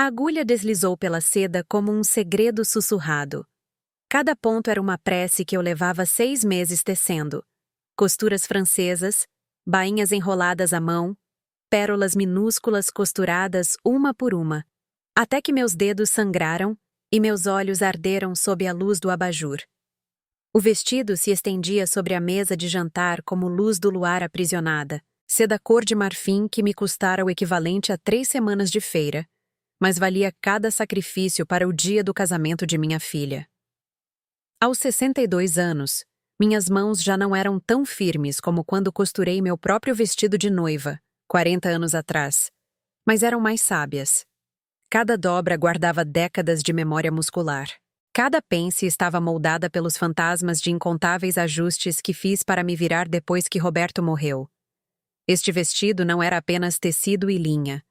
agulha deslizou pela seda como um segredo sussurrado. Cada ponto era uma prece que eu levava 6 meses tecendo. Costuras francesas, bainhas enroladas à mão, pérolas minúsculas costuradas uma por uma, até que meus dedos sangraram e meus olhos arderam sob a luz do abajur. O vestido se estendia sobre a mesa de jantar como luz do luar aprisionada, seda cor de marfim que me custara o equivalente a 3 semanas de feira, mas valia cada sacrifício para o dia do casamento de minha filha. Aos 62 anos, minhas mãos já não eram tão firmes como quando costurei meu próprio vestido de noiva, 40 anos atrás, mas eram mais sábias. Cada dobra guardava décadas de memória muscular. Cada pence estava moldada pelos fantasmas de incontáveis ajustes que fiz para me virar depois que Roberto morreu. Este vestido não era apenas tecido e linha.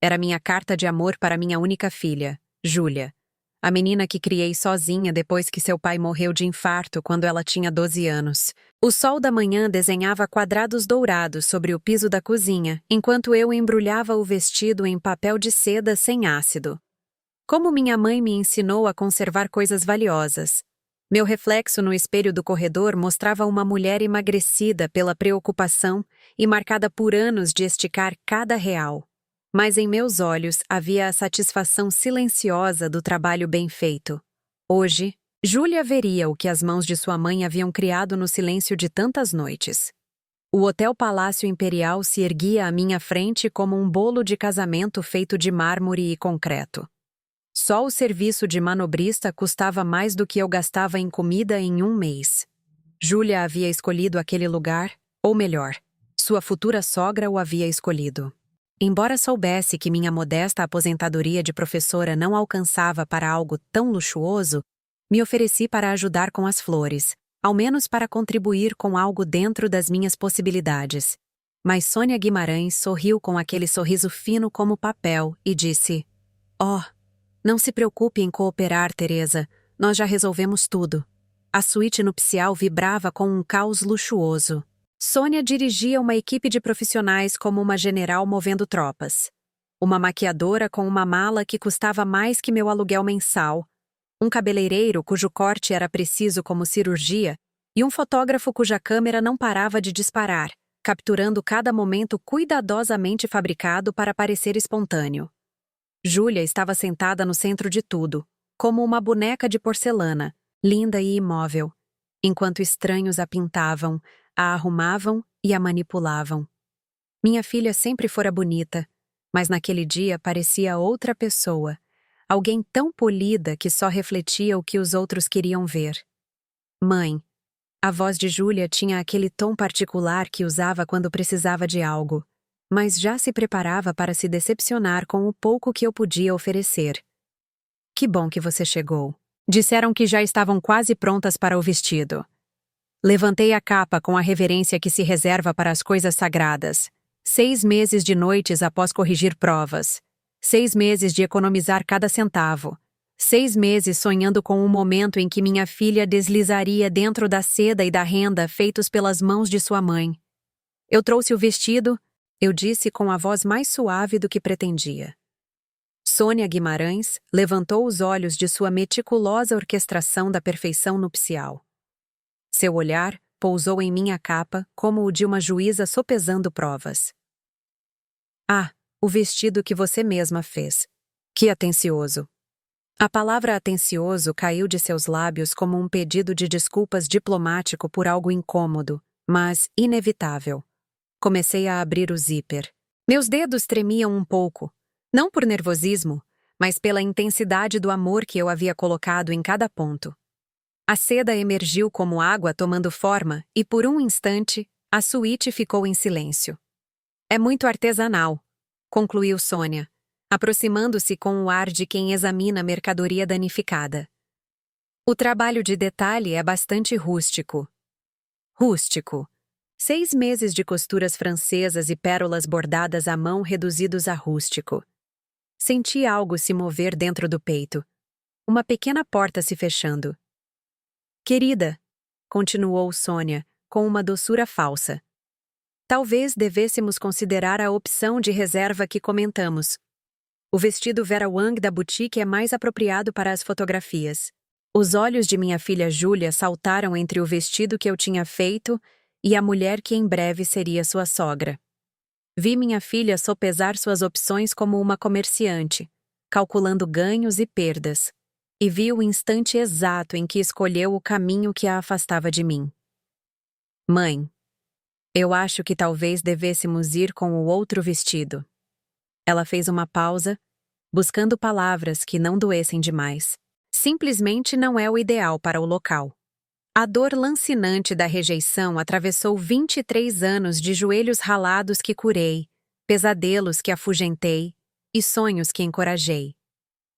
Era minha carta de amor para minha única filha, Júlia, a menina que criei sozinha depois que seu pai morreu de infarto quando ela tinha 12 anos. O sol da manhã desenhava quadrados dourados sobre o piso da cozinha, enquanto eu embrulhava o vestido em papel de seda sem ácido. Como minha mãe me ensinou a conservar coisas valiosas. Meu reflexo no espelho do corredor mostrava uma mulher emagrecida pela preocupação e marcada por anos de esticar cada real. Mas em meus olhos havia a satisfação silenciosa do trabalho bem feito. Hoje, Júlia veria o que as mãos de sua mãe haviam criado no silêncio de tantas noites. O Hotel Palácio Imperial se erguia à minha frente como um bolo de casamento feito de mármore e concreto. Só o serviço de manobrista custava mais do que eu gastava em comida em um mês. Júlia havia escolhido aquele lugar, ou melhor, sua futura sogra o havia escolhido. Embora soubesse que minha modesta aposentadoria de professora não alcançava para algo tão luxuoso, me ofereci para ajudar com as flores, ao menos para contribuir com algo dentro das minhas possibilidades. Mas Sônia Guimarães sorriu com aquele sorriso fino como papel e disse: "Oh, não se preocupe em cooperar, Teresa. Nós já resolvemos tudo." A suíte nupcial vibrava com um caos luxuoso. Sônia dirigia uma equipe de profissionais como uma general movendo tropas. Uma maquiadora com uma mala que custava mais que meu aluguel mensal. Um cabeleireiro cujo corte era preciso como cirurgia. E um fotógrafo cuja câmera não parava de disparar, capturando cada momento cuidadosamente fabricado para parecer espontâneo. Júlia estava sentada no centro de tudo, como uma boneca de porcelana, linda e imóvel, enquanto estranhos a pintavam, a arrumavam e a manipulavam. Minha filha sempre fora bonita, mas naquele dia parecia outra pessoa, alguém tão polida que só refletia o que os outros queriam ver. "Mãe." A voz de Júlia tinha aquele tom particular que usava quando precisava de algo, mas já se preparava para se decepcionar com o pouco que eu podia oferecer. "Que bom que você chegou." Disseram que já estavam quase prontas para o vestido. Levantei a capa com a reverência que se reserva para as coisas sagradas. 6 meses de noites após corrigir provas. 6 meses de economizar cada centavo. 6 meses sonhando com o momento em que minha filha deslizaria dentro da seda e da renda feitos pelas mãos de sua mãe. "Eu trouxe o vestido", eu disse com a voz mais suave do que pretendia. Sônia Guimarães levantou os olhos de sua meticulosa orquestração da perfeição nupcial. Seu olhar pousou em minha capa como o de uma juíza sopesando provas. "Ah, o vestido que você mesma fez. Que atencioso." A palavra atencioso caiu de seus lábios como um pedido de desculpas diplomático por algo incômodo, mas inevitável. Comecei a abrir o zíper. Meus dedos tremiam um pouco, não por nervosismo, mas pela intensidade do amor que eu havia colocado em cada ponto. A seda emergiu como água tomando forma e, por um instante, a suíte ficou em silêncio. "É muito artesanal", concluiu Sônia, aproximando-se com o ar de quem examina mercadoria danificada. "O trabalho de detalhe é bastante rústico." Rústico. 6 meses de costuras francesas e pérolas bordadas à mão reduzidos a rústico. Senti algo se mover dentro do peito. Uma pequena porta se fechando. "Querida", continuou Sônia, com uma doçura falsa, "talvez devêssemos considerar a opção de reserva que comentamos." O vestido Vera Wang da boutique é mais apropriado para as fotografias. Os olhos de minha filha Júlia saltaram entre o vestido que eu tinha feito e a mulher que em breve seria sua sogra. Vi minha filha sopesar suas opções como uma comerciante, calculando ganhos e perdas, e vi o instante exato em que escolheu o caminho que a afastava de mim. Mãe, eu acho que talvez devêssemos ir com o outro vestido. Ela fez uma pausa, buscando palavras que não doessem demais. Simplesmente não é o ideal para o local. A dor lancinante da rejeição atravessou 23 anos de joelhos ralados que curei, pesadelos que afugentei e sonhos que encorajei.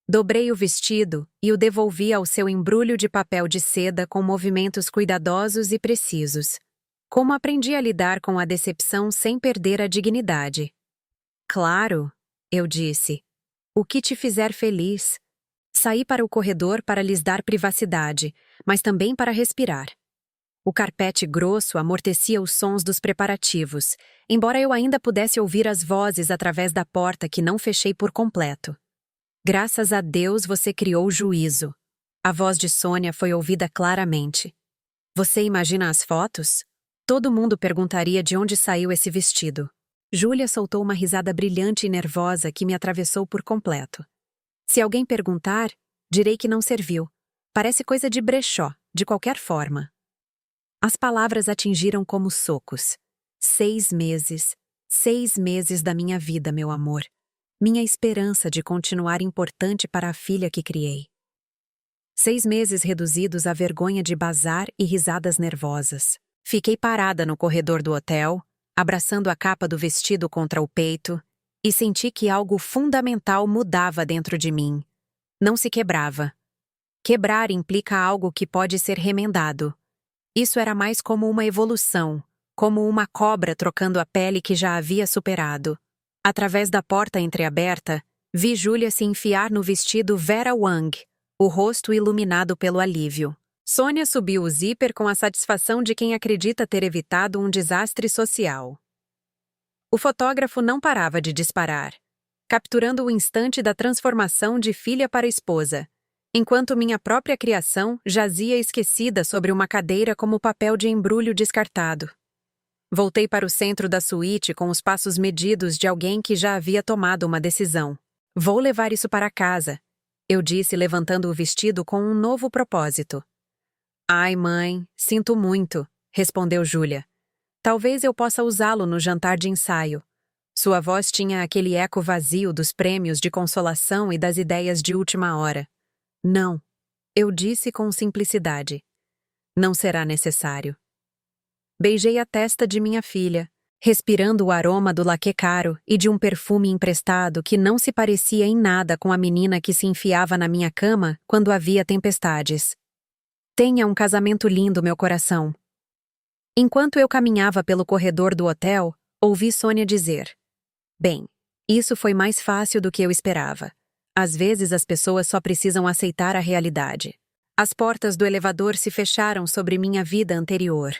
Dobrei o vestido e o devolvi ao seu embrulho de papel de seda com movimentos cuidadosos e precisos. Como aprendi a lidar com a decepção sem perder a dignidade. Claro, eu disse. O que te fizer feliz. Saí para o corredor para lhes dar privacidade, mas também para respirar. O carpete grosso amortecia os sons dos preparativos, embora eu ainda pudesse ouvir as vozes através da porta que não fechei por completo. Graças a Deus você criou juízo. A voz de Sônia foi ouvida claramente. Você imagina as fotos? Todo mundo perguntaria de onde saiu esse vestido. Júlia soltou uma risada brilhante e nervosa que me atravessou por completo. Se alguém perguntar, direi que não serviu. Parece coisa de brechó, de qualquer forma. As palavras atingiram como socos. 6 meses. 6 meses da minha vida, meu amor. Minha esperança de continuar importante para a filha que criei. 6 meses reduzidos à vergonha de bazar e risadas nervosas. Fiquei parada no corredor do hotel, abraçando a capa do vestido contra o peito, e senti que algo fundamental mudava dentro de mim. Não se quebrava. Quebrar implica algo que pode ser remendado. Isso era mais como uma evolução, como uma cobra trocando a pele que já havia superado. Através da porta entreaberta, vi Júlia se enfiar no vestido Vera Wang, o rosto iluminado pelo alívio. Sônia subiu o zíper com a satisfação de quem acredita ter evitado um desastre social. O fotógrafo não parava de disparar, capturando o instante da transformação de filha para esposa, enquanto minha própria criação jazia esquecida sobre uma cadeira como papel de embrulho descartado. Voltei para o centro da suíte com os passos medidos de alguém que já havia tomado uma decisão. Vou levar isso para casa, eu disse levantando o vestido com um novo propósito. Ai, mãe, sinto muito, respondeu Júlia. Talvez eu possa usá-lo no jantar de ensaio. Sua voz tinha aquele eco vazio dos prêmios de consolação e das ideias de última hora. Não, eu disse com simplicidade. Não será necessário. Beijei a testa de minha filha, respirando o aroma do laque caro e de um perfume emprestado que não se parecia em nada com a menina que se enfiava na minha cama quando havia tempestades. Tenha um casamento lindo, meu coração. Enquanto eu caminhava pelo corredor do hotel, ouvi Sônia dizer: Bem, isso foi mais fácil do que eu esperava. Às vezes as pessoas só precisam aceitar a realidade. As portas do elevador se fecharam sobre minha vida anterior.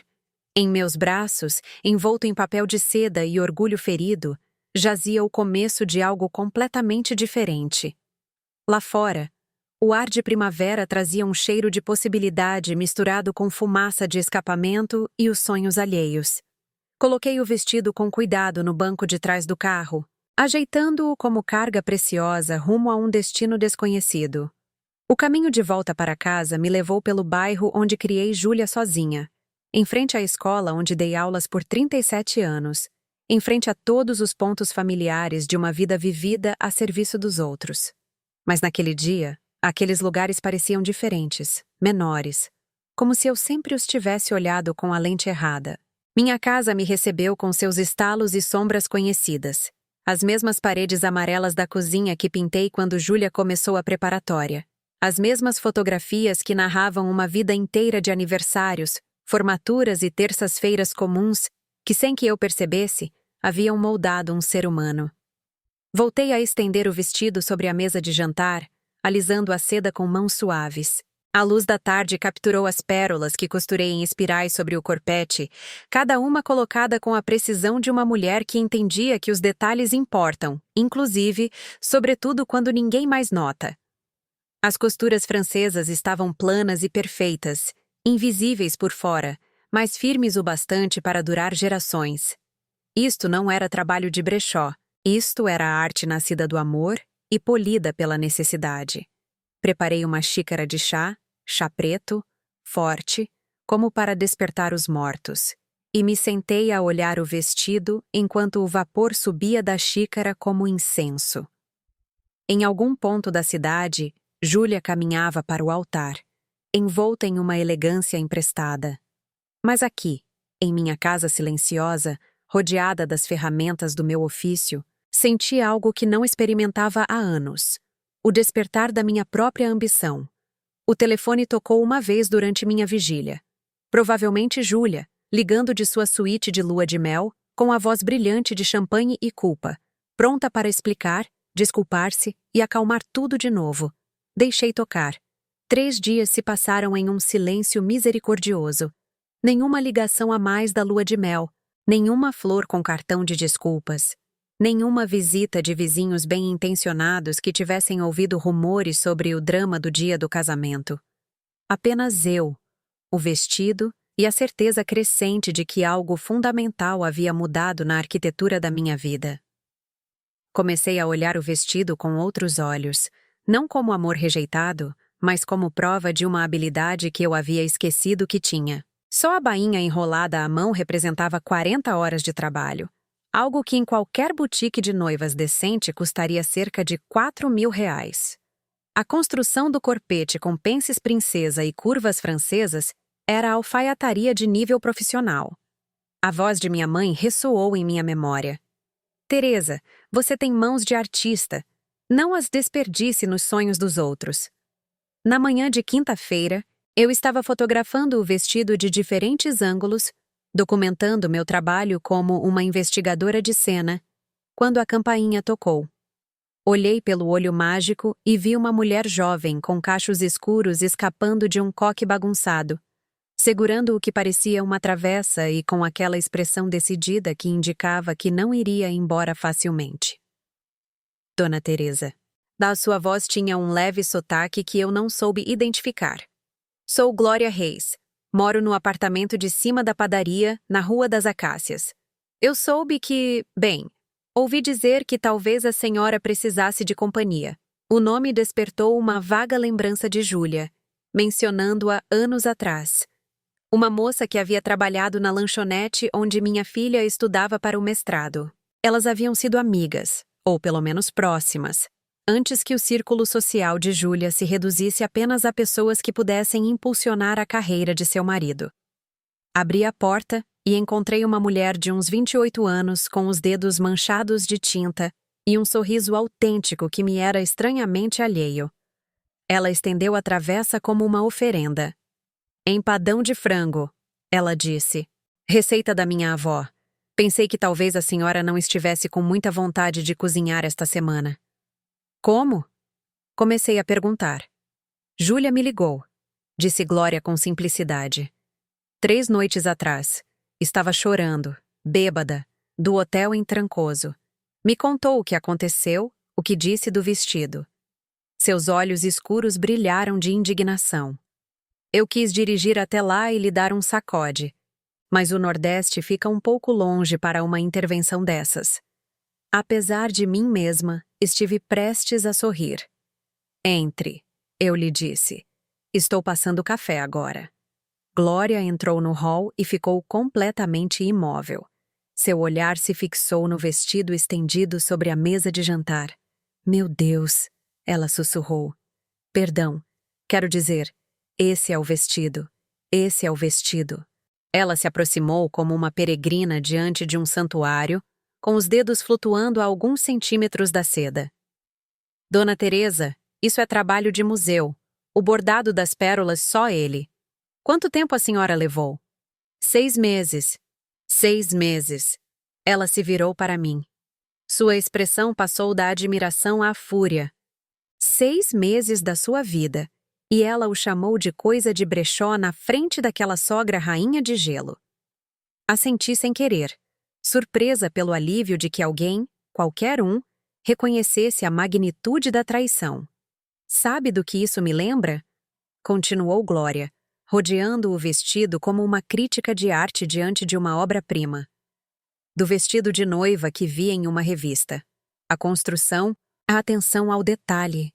Em meus braços, envolto em papel de seda e orgulho ferido, jazia o começo de algo completamente diferente. Lá fora, o ar de primavera trazia um cheiro de possibilidade misturado com fumaça de escapamento e os sonhos alheios. Coloquei o vestido com cuidado no banco de trás do carro, ajeitando-o como carga preciosa rumo a um destino desconhecido. O caminho de volta para casa me levou pelo bairro onde criei Júlia sozinha, em frente à escola onde dei aulas por 37 anos, em frente a todos os pontos familiares de uma vida vivida a serviço dos outros. Mas naquele dia, aqueles lugares pareciam diferentes, menores, como se eu sempre os tivesse olhado com a lente errada. Minha casa me recebeu com seus estalos e sombras conhecidas, as mesmas paredes amarelas da cozinha que pintei quando Júlia começou a preparatória, as mesmas fotografias que narravam uma vida inteira de aniversários, formaturas e terças-feiras comuns que, sem que eu percebesse, haviam moldado um ser humano. Voltei a estender o vestido sobre a mesa de jantar, alisando a seda com mãos suaves. A luz da tarde capturou as pérolas que costurei em espirais sobre o corpete, cada uma colocada com a precisão de uma mulher que entendia que os detalhes importam, inclusive, sobretudo quando ninguém mais nota. As costuras francesas estavam planas e perfeitas, invisíveis por fora, mas firmes o bastante para durar gerações. Isto não era trabalho de brechó, isto era a arte nascida do amor e polida pela necessidade. Preparei uma xícara de chá preto, forte, como para despertar os mortos, e me sentei a olhar o vestido enquanto o vapor subia da xícara como incenso. Em algum ponto da cidade, Júlia caminhava para o altar, envolta em uma elegância emprestada. Mas aqui, em minha casa silenciosa, rodeada das ferramentas do meu ofício, senti algo que não experimentava há anos: o despertar da minha própria ambição. O telefone tocou uma vez durante minha vigília. Provavelmente Júlia, ligando de sua suíte de lua de mel, com a voz brilhante de champanhe e culpa, pronta para explicar, desculpar-se e acalmar tudo de novo. Deixei tocar. 3 dias se passaram em um silêncio misericordioso. Nenhuma ligação a mais da lua de mel, nenhuma flor com cartão de desculpas, nenhuma visita de vizinhos bem-intencionados que tivessem ouvido rumores sobre o drama do dia do casamento. Apenas eu, o vestido e a certeza crescente de que algo fundamental havia mudado na arquitetura da minha vida. Comecei a olhar o vestido com outros olhos, não como amor rejeitado, mas como prova de uma habilidade que eu havia esquecido que tinha. Só a bainha enrolada à mão representava 40 horas de trabalho, algo que em qualquer boutique de noivas decente custaria cerca de R$ 4.000. A construção do corpete com pences princesa e curvas francesas era alfaiataria de nível profissional. A voz de minha mãe ressoou em minha memória. Teresa, você tem mãos de artista. Não as desperdice nos sonhos dos outros. Na manhã de quinta-feira, eu estava fotografando o vestido de diferentes ângulos, documentando meu trabalho como uma investigadora de cena, quando a campainha tocou. Olhei pelo olho mágico e vi uma mulher jovem com cachos escuros escapando de um coque bagunçado, segurando o que parecia uma travessa e com aquela expressão decidida que indicava que não iria embora facilmente. Dona Teresa. Da sua voz tinha um leve sotaque que eu não soube identificar. Sou Glória Reis. Moro no apartamento de cima da padaria, na Rua das Acácias. Eu soube que, bem, ouvi dizer que talvez a senhora precisasse de companhia. O nome despertou uma vaga lembrança de Júlia, mencionando-a anos atrás. Uma moça que havia trabalhado na lanchonete onde minha filha estudava para o mestrado. Elas haviam sido amigas, ou pelo menos próximas, antes que o círculo social de Júlia se reduzisse apenas a pessoas que pudessem impulsionar a carreira de seu marido. Abri a porta e encontrei uma mulher de uns 28 anos com os dedos manchados de tinta e um sorriso autêntico que me era estranhamente alheio. Ela estendeu a travessa como uma oferenda. Empadão de frango, ela disse. Receita da minha avó. Pensei que talvez a senhora não estivesse com muita vontade de cozinhar esta semana. Como? Comecei a perguntar. Júlia me ligou, disse Glória com simplicidade. 3 noites atrás. Estava chorando, bêbada, do hotel em Trancoso. Me contou o que aconteceu, o que disse do vestido. Seus olhos escuros brilharam de indignação. Eu quis dirigir até lá e lhe dar um sacode, mas o Nordeste fica um pouco longe para uma intervenção dessas. Apesar de mim mesma, estive prestes a sorrir. Entre, eu lhe disse. Estou passando café agora. Glória entrou no hall e ficou completamente imóvel. Seu olhar se fixou no vestido estendido sobre a mesa de jantar. Meu Deus, ela sussurrou. Perdão, quero dizer, esse é o vestido. Esse é o vestido. Ela se aproximou como uma peregrina diante de um santuário, com os dedos flutuando a alguns centímetros da seda. Dona Teresa, isso é trabalho de museu. O bordado das pérolas, só ele. Quanto tempo a senhora levou? 6 meses. 6 meses. Ela se virou para mim. Sua expressão passou da admiração à fúria. 6 meses da sua vida. E ela o chamou de coisa de brechó na frente daquela sogra rainha de gelo. Assenti sem querer, surpresa pelo alívio de que alguém, qualquer um, reconhecesse a magnitude da traição. Sabe do que isso me lembra? Continuou Glória, rodeando o vestido como uma crítica de arte diante de uma obra-prima. Do vestido de noiva que vi em uma revista. A construção, a atenção ao detalhe.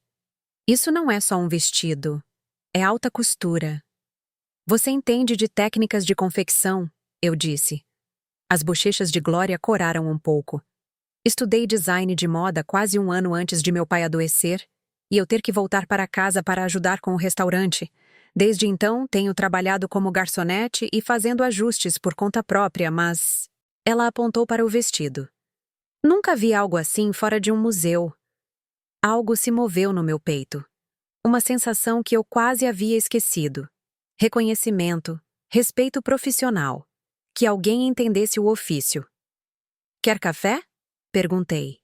Isso não é só um vestido, é alta costura. Você entende de técnicas de confecção, eu disse. As bochechas de Glória coraram um pouco. Estudei design de moda quase um ano antes de meu pai adoecer e eu ter que voltar para casa para ajudar com o restaurante. Desde então, tenho trabalhado como garçonete e fazendo ajustes por conta própria, mas... Ela apontou para o vestido. Nunca vi algo assim fora de um museu. Algo se moveu no meu peito. Uma sensação que eu quase havia esquecido. Reconhecimento, respeito profissional. Que alguém entendesse o ofício. Quer café? Perguntei.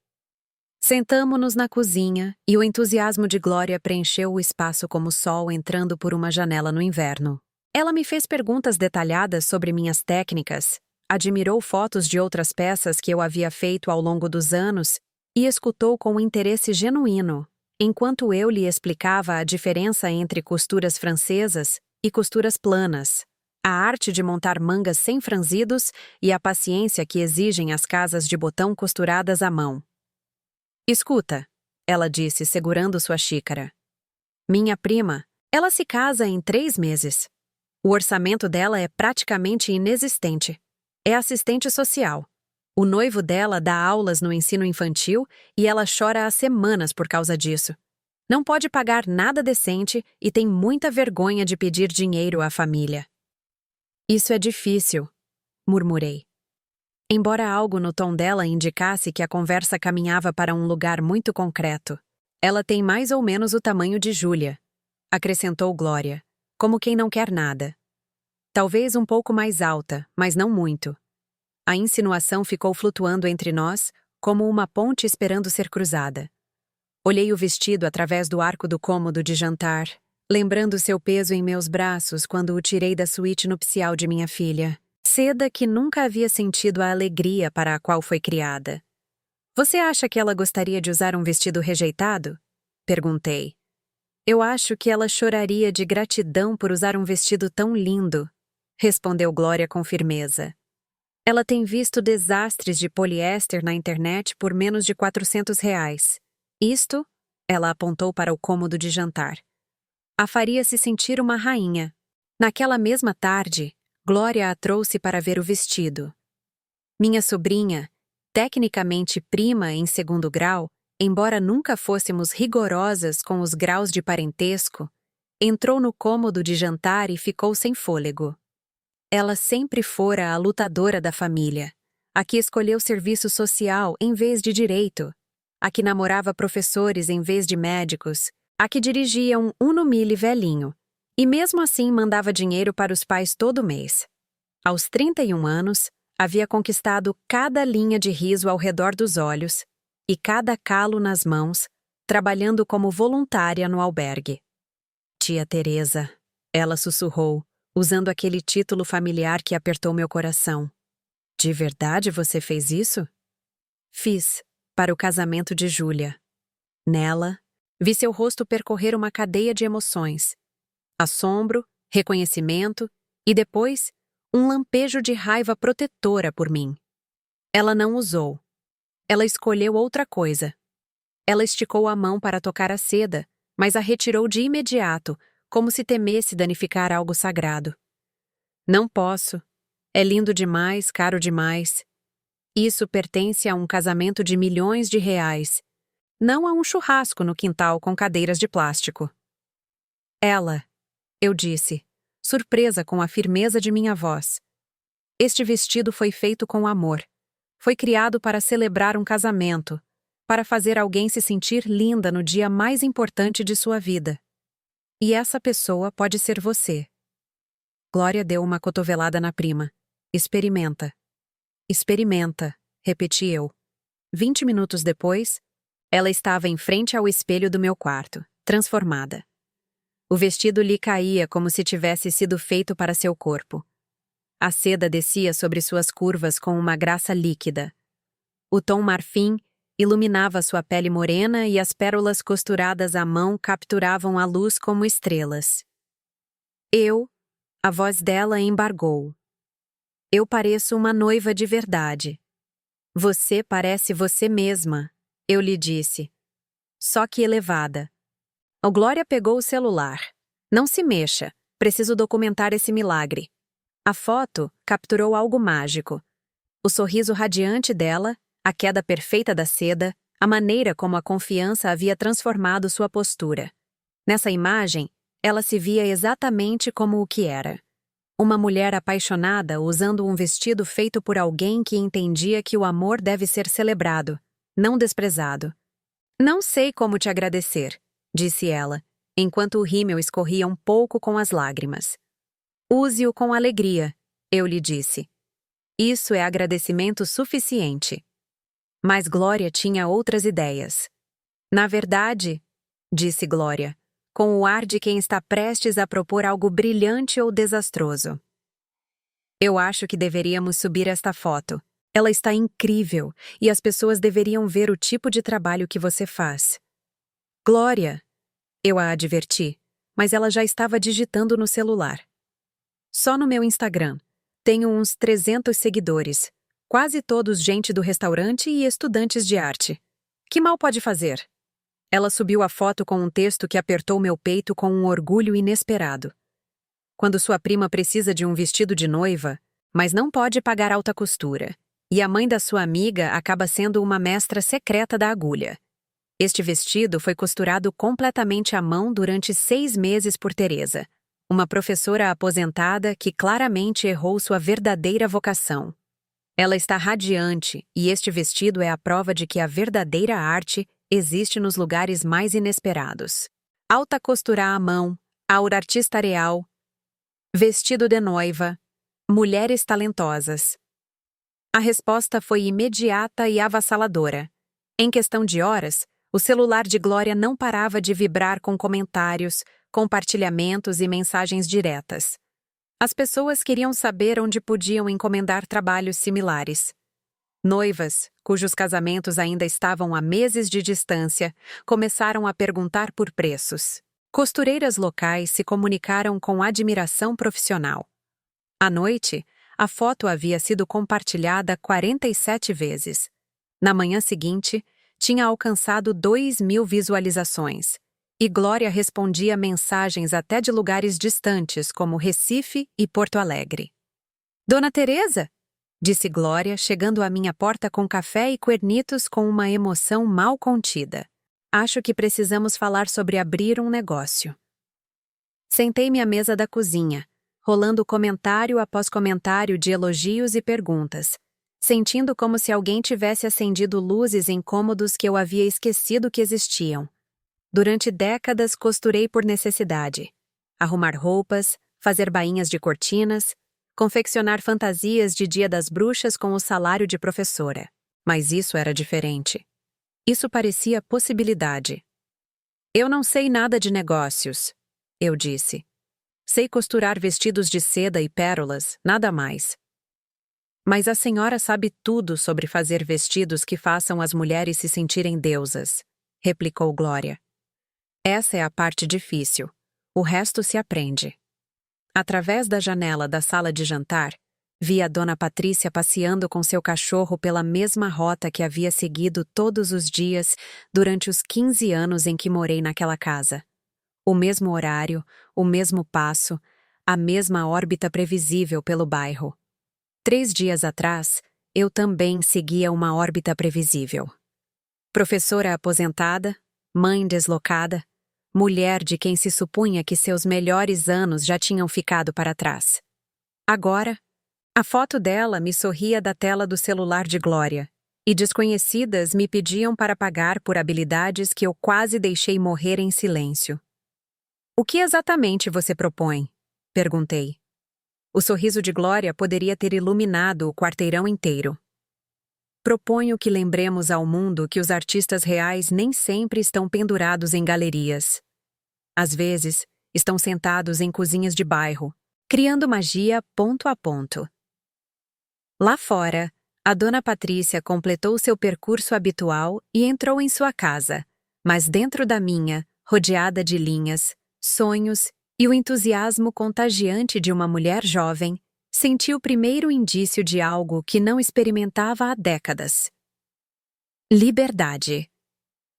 Sentamo-nos na cozinha e o entusiasmo de Glória preencheu o espaço como o sol entrando por uma janela no inverno. Ela me fez perguntas detalhadas sobre minhas técnicas, admirou fotos de outras peças que eu havia feito ao longo dos anos e escutou com interesse genuíno, enquanto eu lhe explicava a diferença entre costuras francesas e costuras planas, a arte de montar mangas sem franzidos e a paciência que exigem as casas de botão costuradas à mão. Escuta, ela disse, segurando sua xícara. Minha prima, ela se casa em 3 meses. O orçamento dela é praticamente inexistente. É assistente social. O noivo dela dá aulas no ensino infantil e ela chora há semanas por causa disso. Não pode pagar nada decente e tem muita vergonha de pedir dinheiro à família. Isso é difícil, murmurei. Embora algo no tom dela indicasse que a conversa caminhava para um lugar muito concreto. Ela tem mais ou menos o tamanho de Júlia, acrescentou Glória, como quem não quer nada. Talvez um pouco mais alta, mas não muito. A insinuação ficou flutuando entre nós, como uma ponte esperando ser cruzada. Olhei o vestido através do arco do cômodo de jantar, lembrando seu peso em meus braços quando o tirei da suíte nupcial de minha filha. Seda que nunca havia sentido a alegria para a qual foi criada. Você acha que ela gostaria de usar um vestido rejeitado? Perguntei. Eu acho que ela choraria de gratidão por usar um vestido tão lindo, respondeu Glória com firmeza. Ela tem visto desastres de poliéster na internet por menos de R$ 400. Isto, ela apontou para o cômodo de jantar, a faria se sentir uma rainha. Naquela mesma tarde, Glória a trouxe para ver o vestido. Minha sobrinha, tecnicamente prima em 2º grau, embora nunca fôssemos rigorosas com os graus de parentesco, entrou no cômodo de jantar e ficou sem fôlego. Ela sempre fora a lutadora da família, a que escolheu serviço social em vez de direito, a que namorava professores em vez de médicos, a que dirigia um Uno Mille velhinho, e mesmo assim mandava dinheiro para os pais todo mês. Aos 31 anos, havia conquistado cada linha de riso ao redor dos olhos e cada calo nas mãos, trabalhando como voluntária no albergue. Tia Teresa, ela sussurrou, usando aquele título familiar que apertou meu coração. De verdade você fez isso? Fiz, para o casamento de Júlia. Nela, vi seu rosto percorrer uma cadeia de emoções. Assombro, reconhecimento e depois, um lampejo de raiva protetora por mim. Ela não usou. Ela escolheu outra coisa. Ela esticou a mão para tocar a seda, mas a retirou de imediato, como se temesse danificar algo sagrado. Não posso. É lindo demais, caro demais. Isso pertence a um casamento de milhões de reais, não a um churrasco no quintal com cadeiras de plástico. Ela, eu disse, surpresa com a firmeza de minha voz. Este vestido foi feito com amor. Foi criado para celebrar um casamento, para fazer alguém se sentir linda no dia mais importante de sua vida. E essa pessoa pode ser você. Glória deu uma cotovelada na prima. Experimenta. Experimenta, repeti eu. 20 minutos depois, ela estava em frente ao espelho do meu quarto, transformada. O vestido lhe caía como se tivesse sido feito para seu corpo. A seda descia sobre suas curvas com uma graça líquida. O tom marfim iluminava sua pele morena e as pérolas costuradas à mão capturavam a luz como estrelas. A voz dela embargou. Eu pareço uma noiva de verdade. Você parece você mesma, eu lhe disse. Só que elevada. O Glória pegou o celular. Não se mexa, preciso documentar esse milagre. A foto capturou algo mágico. O sorriso radiante dela, a queda perfeita da seda, a maneira como a confiança havia transformado sua postura. Nessa imagem, ela se via exatamente como o que era. Uma mulher apaixonada usando um vestido feito por alguém que entendia que o amor deve ser celebrado, não desprezado. Não sei como te agradecer, disse ela, enquanto o rímel escorria um pouco com as lágrimas. Use-o com alegria, eu lhe disse. Isso é agradecimento suficiente. Mas Glória tinha outras ideias. Na verdade, disse Glória, com o ar de quem está prestes a propor algo brilhante ou desastroso. Eu acho que deveríamos subir esta foto. Ela está incrível e as pessoas deveriam ver o tipo de trabalho que você faz. Glória, eu a adverti, mas ela já estava digitando no celular. Só no meu Instagram. Tenho uns 300 seguidores, quase todos gente do restaurante e estudantes de arte. Que mal pode fazer? Ela subiu a foto com um texto que apertou meu peito com um orgulho inesperado. Quando sua prima precisa de um vestido de noiva, mas não pode pagar alta costura, e a mãe da sua amiga acaba sendo uma mestra secreta da agulha. Este vestido foi costurado completamente à mão durante 6 meses por Teresa, uma professora aposentada que claramente errou sua verdadeira vocação. Ela está radiante, e este vestido é a prova de que a verdadeira arte existe nos lugares mais inesperados. Alta costura à mão, aura artista real, vestido de noiva, mulheres talentosas. A resposta foi imediata e avassaladora. Em questão de horas, o celular de Glória não parava de vibrar com comentários, compartilhamentos e mensagens diretas. As pessoas queriam saber onde podiam encomendar trabalhos similares. Noivas, cujos casamentos ainda estavam a meses de distância, começaram a perguntar por preços. Costureiras locais se comunicaram com admiração profissional. À noite, a foto havia sido compartilhada 47 vezes. Na manhã seguinte, tinha alcançado 2.000 visualizações, e Glória respondia mensagens até de lugares distantes como Recife e Porto Alegre. Dona Teresa? Disse Glória, chegando à minha porta com café e cuernitos com uma emoção mal contida. Acho que precisamos falar sobre abrir um negócio. Sentei-me à mesa da cozinha, rolando comentário após comentário de elogios e perguntas, sentindo como se alguém tivesse acendido luzes em cômodos que eu havia esquecido que existiam. Durante décadas costurei por necessidade. Arrumar roupas, fazer bainhas de cortinas, confeccionar fantasias de Dia das Bruxas com o salário de professora. Mas isso era diferente. Isso parecia possibilidade. Eu não sei nada de negócios, eu disse. Sei costurar vestidos de seda e pérolas, nada mais. Mas a senhora sabe tudo sobre fazer vestidos que façam as mulheres se sentirem deusas, replicou Glória. Essa é a parte difícil. O resto se aprende. Através da janela da sala de jantar, vi a Dona Patrícia passeando com seu cachorro pela mesma rota que havia seguido todos os dias durante os 15 anos em que morei naquela casa. O mesmo horário, o mesmo passo, a mesma órbita previsível pelo bairro. 3 dias atrás, eu também seguia uma órbita previsível. Professora aposentada, mãe deslocada, mulher de quem se supunha que seus melhores anos já tinham ficado para trás. Agora, a foto dela me sorria da tela do celular de Glória, e desconhecidas me pediam para pagar por habilidades que eu quase deixei morrer em silêncio. O que exatamente você propõe? Perguntei. O sorriso de Glória poderia ter iluminado o quarteirão inteiro. Proponho que lembremos ao mundo que os artistas reais nem sempre estão pendurados em galerias. Às vezes, Estão sentados em cozinhas de bairro, criando magia ponto a ponto. Lá fora, a dona Patrícia completou seu percurso habitual e entrou em sua casa, mas dentro da minha, rodeada de linhas, sonhos e o entusiasmo contagiante de uma mulher jovem, senti o primeiro indício de algo que não experimentava há décadas. Liberdade.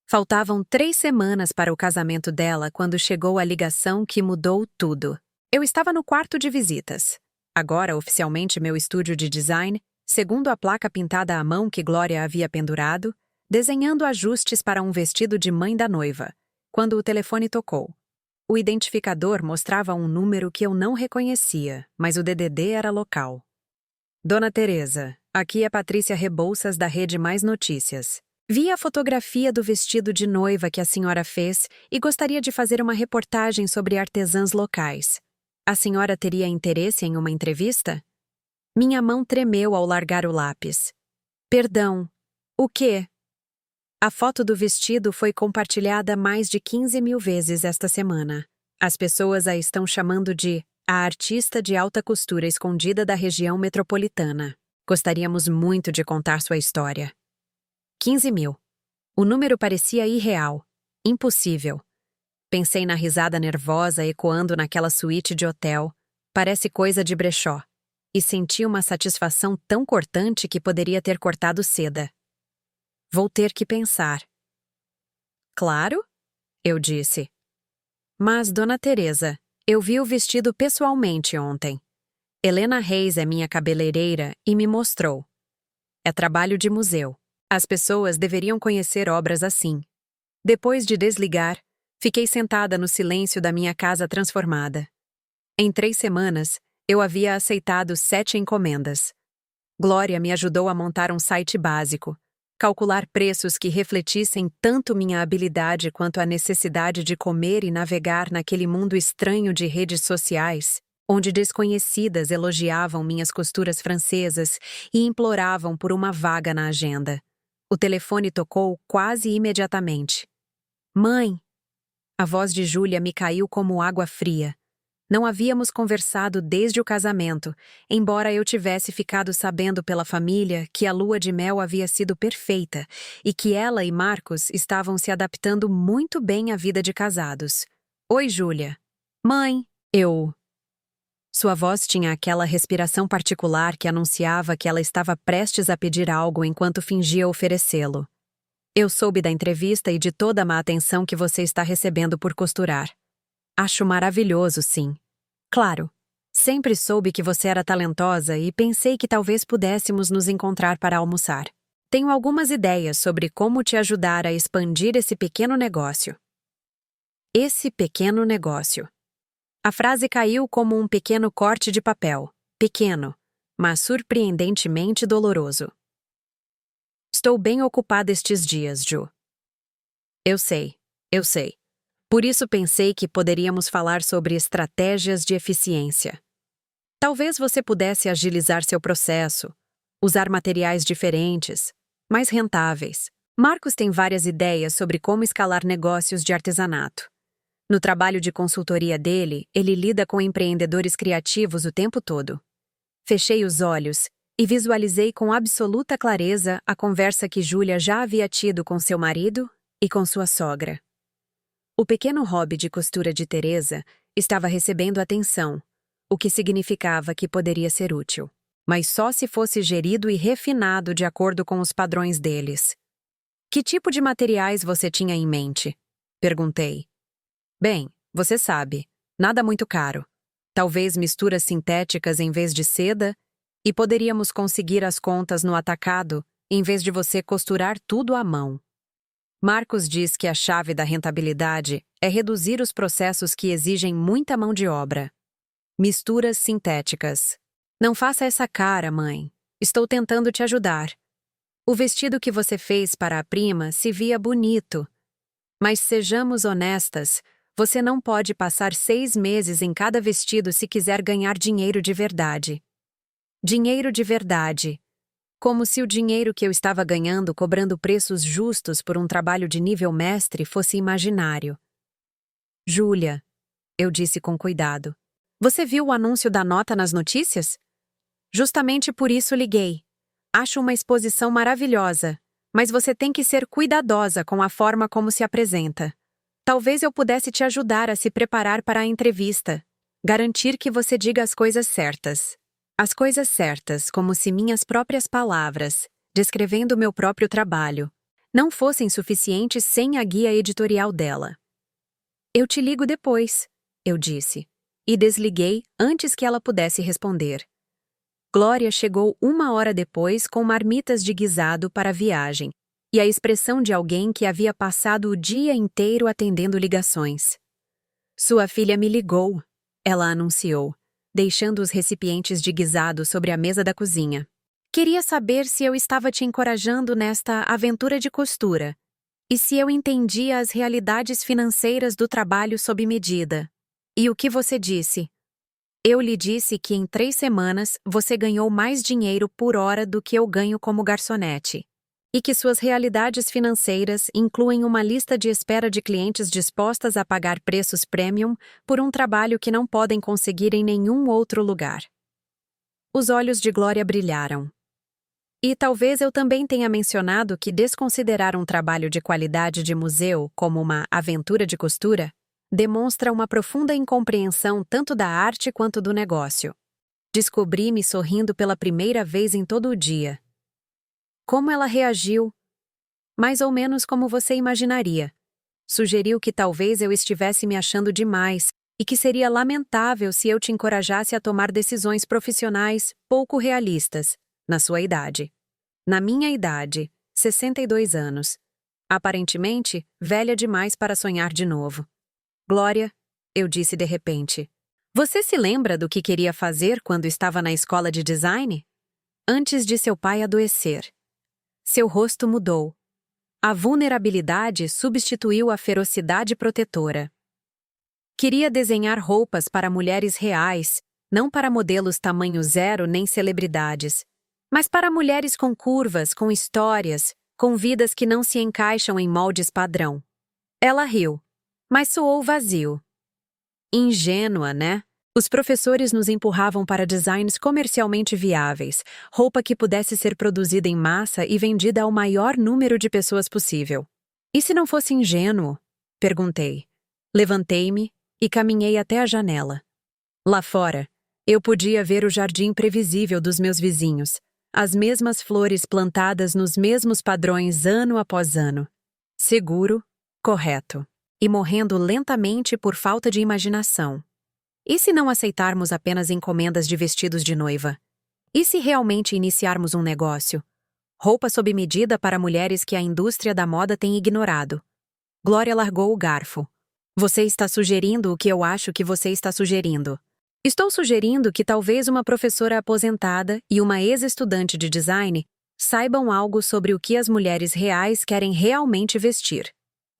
Faltavam 3 semanas para o casamento dela quando chegou a ligação que mudou tudo. Eu estava no quarto de visitas. Agora, oficialmente meu estúdio de design, segundo a placa pintada à mão que Glória havia pendurado, desenhando ajustes para um vestido de mãe da noiva, quando o telefone tocou. O identificador mostrava um número que eu não reconhecia, mas o DDD era local. Dona Teresa, aqui é Patrícia Rebouças da Rede Mais Notícias. Vi a fotografia do vestido de noiva que a senhora fez e gostaria de fazer uma reportagem sobre artesãs locais. A senhora teria interesse em uma entrevista? Minha mão tremeu ao largar o lápis. Perdão. O quê? A foto do vestido foi compartilhada mais de 15.000 vezes esta semana. As pessoas a estão chamando de a artista de alta costura escondida da região metropolitana. Gostaríamos muito de contar sua história. 15.000. O número parecia irreal, impossível. Pensei na risada nervosa ecoando naquela suíte de hotel, parece coisa de brechó, e senti uma satisfação tão cortante que poderia ter cortado seda. Vou ter que pensar. Claro, eu disse. Mas, Dona Teresa, eu vi o vestido pessoalmente ontem. Helena Reis é minha cabeleireira e me mostrou. É trabalho de museu. As pessoas deveriam conhecer obras assim. Depois de desligar, fiquei sentada no silêncio da minha casa transformada. Em 3 semanas, eu havia aceitado 7 encomendas. Glória me ajudou a montar um site básico, calcular preços que refletissem tanto minha habilidade quanto a necessidade de comer e navegar naquele mundo estranho de redes sociais, onde desconhecidas elogiavam minhas costuras francesas e imploravam por uma vaga na agenda. O telefone tocou quase imediatamente. Mãe! A voz de Júlia me caiu como água fria. Não havíamos conversado desde o casamento, embora eu tivesse ficado sabendo pela família que a lua de mel havia sido perfeita e que ela e Marcos estavam se adaptando muito bem à vida de casados. Oi, Júlia. Mãe, eu... Sua voz tinha aquela respiração particular que anunciava que ela estava prestes a pedir algo enquanto fingia oferecê-lo. Eu soube da entrevista e de toda a má atenção que você está recebendo por costurar. Acho maravilhoso, sim. Claro, sempre soube que você era talentosa e pensei que talvez pudéssemos nos encontrar para almoçar. Tenho algumas ideias sobre como te ajudar a expandir esse pequeno negócio. Esse pequeno negócio. A frase caiu como um pequeno corte de papel. Pequeno, mas surpreendentemente doloroso. Estou bem ocupada estes dias, Ju. Eu sei. Por isso pensei que poderíamos falar sobre estratégias de eficiência. Talvez você pudesse agilizar seu processo, usar materiais diferentes, mais rentáveis. Marcos tem várias ideias sobre como escalar negócios de artesanato. No trabalho de consultoria dele, ele lida com empreendedores criativos o tempo todo. Fechei os olhos e visualizei com absoluta clareza a conversa que Júlia já havia tido com seu marido e com sua sogra. O pequeno hobby de costura de Teresa estava recebendo atenção, o que significava que poderia ser útil, mas só se fosse gerido e refinado de acordo com os padrões deles. Que tipo de materiais você tinha em mente? Perguntei. Bem, você sabe, nada muito caro. Talvez misturas sintéticas em vez de seda, e poderíamos conseguir as contas no atacado em vez de você costurar tudo à mão. Marcos diz que a chave da rentabilidade é reduzir os processos que exigem muita mão de obra. Misturas sintéticas. Não faça essa cara, mãe. Estou tentando te ajudar. O vestido que você fez para a prima se via bonito. Mas sejamos honestas, você não pode passar 6 meses em cada vestido se quiser ganhar dinheiro de verdade. Dinheiro de verdade. Como se o dinheiro que eu estava ganhando cobrando preços justos por um trabalho de nível mestre fosse imaginário. Júlia, eu disse com cuidado. Você viu o anúncio da nota nas notícias? Justamente por isso liguei. Acho uma exposição maravilhosa, mas você tem que ser cuidadosa com a forma como se apresenta. Talvez eu pudesse te ajudar a se preparar para a entrevista. Garantir que você diga as coisas certas. As coisas certas, como se minhas próprias palavras, descrevendo o meu próprio trabalho, não fossem suficientes sem a guia editorial dela. Eu te ligo depois, eu disse, e desliguei antes que ela pudesse responder. Glória chegou 1 hora depois com marmitas de guisado para a viagem, e a expressão de alguém que havia passado o dia inteiro atendendo ligações. Sua filha me ligou, ela anunciou, deixando os recipientes de guisado sobre a mesa da cozinha. Queria saber se eu estava te encorajando nesta aventura de costura, e se eu entendia as realidades financeiras do trabalho sob medida. E o que você disse? Eu lhe disse que em 3 semanas você ganhou mais dinheiro por hora do que eu ganho como garçonete. E que suas realidades financeiras incluem uma lista de espera de clientes dispostas a pagar preços premium por um trabalho que não podem conseguir em nenhum outro lugar. Os olhos de Glória brilharam. E talvez eu também tenha mencionado que desconsiderar um trabalho de qualidade de museu como uma aventura de costura demonstra uma profunda incompreensão tanto da arte quanto do negócio. Descobri-me sorrindo pela primeira vez em todo o dia. Como ela reagiu? Mais ou menos como você imaginaria. Sugeriu que talvez eu estivesse me achando demais e que seria lamentável se eu te encorajasse a tomar decisões profissionais pouco realistas, na sua idade. Na minha idade, 62 anos. Aparentemente, velha demais para sonhar de novo. Glória, eu disse de repente. Você se lembra do que queria fazer quando estava na escola de design? Antes de seu pai adoecer. Seu rosto mudou. A vulnerabilidade substituiu a ferocidade protetora. Queria desenhar roupas para mulheres reais, não para modelos tamanho zero nem celebridades, mas para mulheres com curvas, com histórias, com vidas que não se encaixam em moldes padrão. Ela riu, mas soou vazio. Ingênua, né? Os professores nos empurravam para designs comercialmente viáveis, roupa que pudesse ser produzida em massa e vendida ao maior número de pessoas possível. E se não fosse ingênuo? Perguntei. Levantei-me e caminhei até a janela. Lá fora, eu podia ver o jardim previsível dos meus vizinhos, as mesmas flores plantadas nos mesmos padrões ano após ano. Seguro, correto, e morrendo lentamente por falta de imaginação. E se não aceitarmos apenas encomendas de vestidos de noiva? E se realmente iniciarmos um negócio? Roupa sob medida para mulheres que a indústria da moda tem ignorado. Glória largou o garfo. Você está sugerindo o que eu acho que você está sugerindo. Estou sugerindo que talvez uma professora aposentada e uma ex-estudante de design saibam algo sobre o que as mulheres reais querem realmente vestir.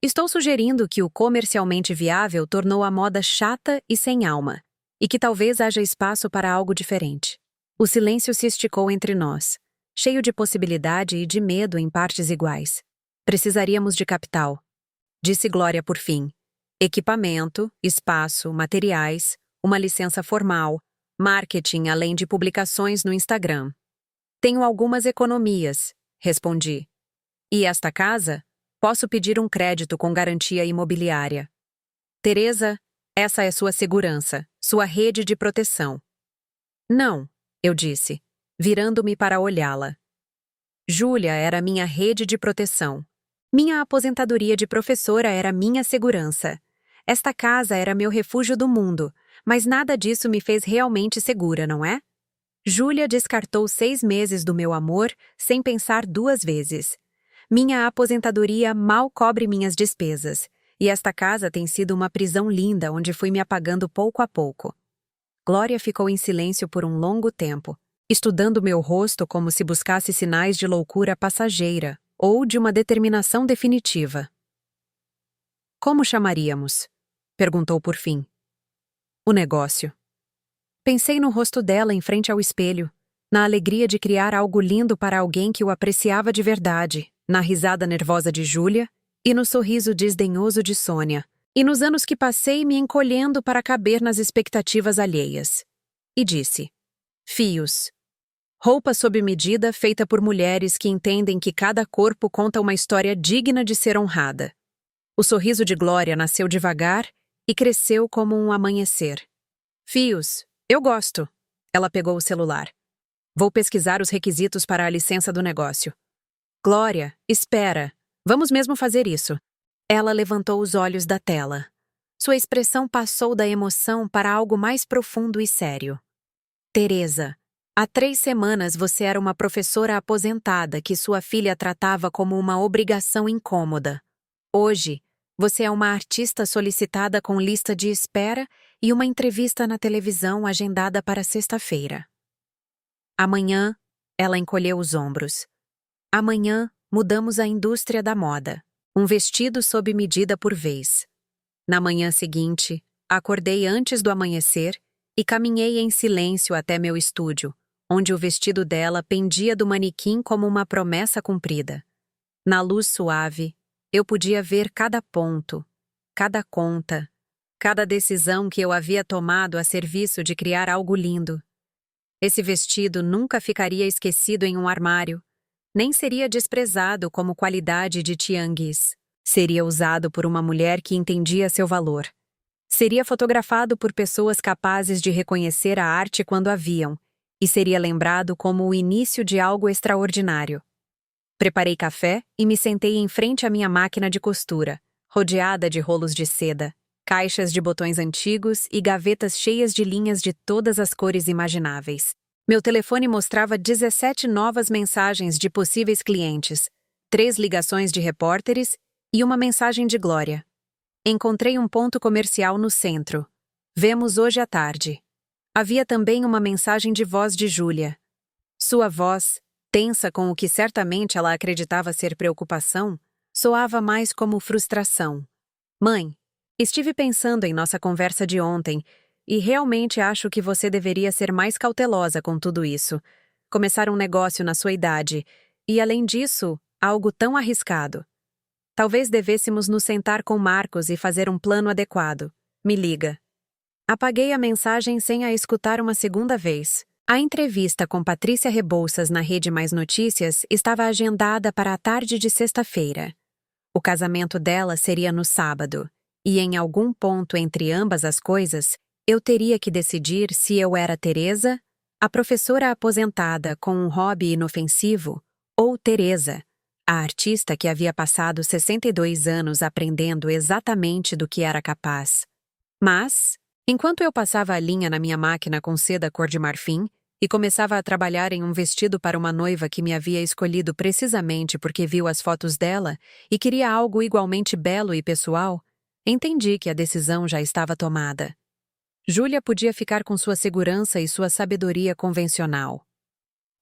Estou sugerindo que o comercialmente viável tornou a moda chata e sem alma, e que talvez haja espaço para algo diferente. O silêncio se esticou entre nós, cheio de possibilidade e de medo em partes iguais. Precisaríamos de capital, disse Glória por fim. Equipamento, espaço, materiais, uma licença formal, marketing além de publicações no Instagram. Tenho algumas economias, respondi. E esta casa? Posso pedir um crédito com garantia imobiliária. Teresa, essa é sua segurança, sua rede de proteção. Não, eu disse, virando-me para olhá-la. Júlia era minha rede de proteção. Minha aposentadoria de professora era minha segurança. Esta casa era meu refúgio do mundo, mas nada disso me fez realmente segura, não é? Júlia descartou 6 meses do meu amor sem pensar 2 vezes. Minha aposentadoria mal cobre minhas despesas, e esta casa tem sido uma prisão linda onde fui me apagando pouco a pouco. Glória ficou em silêncio por um longo tempo, estudando meu rosto como se buscasse sinais de loucura passageira ou de uma determinação definitiva. Como chamaríamos? Perguntou por fim. O negócio. Pensei no rosto dela em frente ao espelho, na alegria de criar algo lindo para alguém que o apreciava de verdade, na risada nervosa de Júlia e no sorriso desdenhoso de Sônia, E nos anos que passei me encolhendo para caber nas expectativas alheias. E disse: fios. Roupa sob medida feita por mulheres que entendem que cada corpo conta uma história digna de ser honrada. O sorriso de Glória nasceu devagar e cresceu como um amanhecer. Fios, eu gosto. Ela pegou o celular. Vou pesquisar os requisitos para a licença do negócio. Glória, espera. Vamos mesmo fazer isso. Ela levantou os olhos da tela. Sua expressão passou da emoção para algo mais profundo e sério. Teresa, há 3 semanas você era uma professora aposentada que sua filha tratava como uma obrigação incômoda. Hoje, você é uma artista solicitada com lista de espera e uma entrevista na televisão agendada para sexta-feira. Amanhã, ela encolheu os ombros. Amanhã, mudamos a indústria da moda. Um vestido sob medida por vez. Na manhã seguinte, acordei antes do amanhecer e caminhei em silêncio até meu estúdio, onde o vestido dela pendia do manequim como uma promessa cumprida. Na luz suave, eu podia ver cada ponto, cada conta, cada decisão que eu havia tomado a serviço de criar algo lindo. Esse vestido nunca ficaria esquecido em um armário, nem seria desprezado como qualidade de tianguis. Seria usado por uma mulher que entendia seu valor. Seria fotografado por pessoas capazes de reconhecer a arte quando a viam, e seria lembrado como o início de algo extraordinário. Preparei café e me sentei em frente à minha máquina de costura, rodeada de rolos de seda, caixas de botões antigos e gavetas cheias de linhas de todas as cores imagináveis. Meu telefone mostrava 17 novas mensagens de possíveis clientes, 3 ligações de repórteres e uma mensagem de Glória. Encontrei um ponto comercial no centro. Vemos hoje à tarde. Havia também uma mensagem de voz de Júlia. Sua voz, tensa com o que certamente ela acreditava ser preocupação, soava mais como frustração. Mãe, estive pensando em nossa conversa de ontem e realmente acho que você deveria ser mais cautelosa com tudo isso. Começar um negócio na sua idade e, além disso, algo tão arriscado. Talvez devêssemos nos sentar com Marcos e fazer um plano adequado. Me liga. Apaguei a mensagem sem a escutar uma segunda vez. A entrevista com Patrícia Rebouças na Rede Mais Notícias estava agendada para a tarde de sexta-feira. O casamento dela seria no sábado, e em algum ponto entre ambas as coisas, eu teria que decidir se eu era Teresa, a professora aposentada com um hobby inofensivo, ou Teresa, a artista que havia passado 62 anos aprendendo exatamente do que era capaz. Mas, enquanto eu passava a linha na minha máquina com seda cor de marfim e começava a trabalhar em um vestido para uma noiva que me havia escolhido precisamente porque viu as fotos dela e queria algo igualmente belo e pessoal, entendi que a decisão já estava tomada. Júlia podia ficar com sua segurança e sua sabedoria convencional.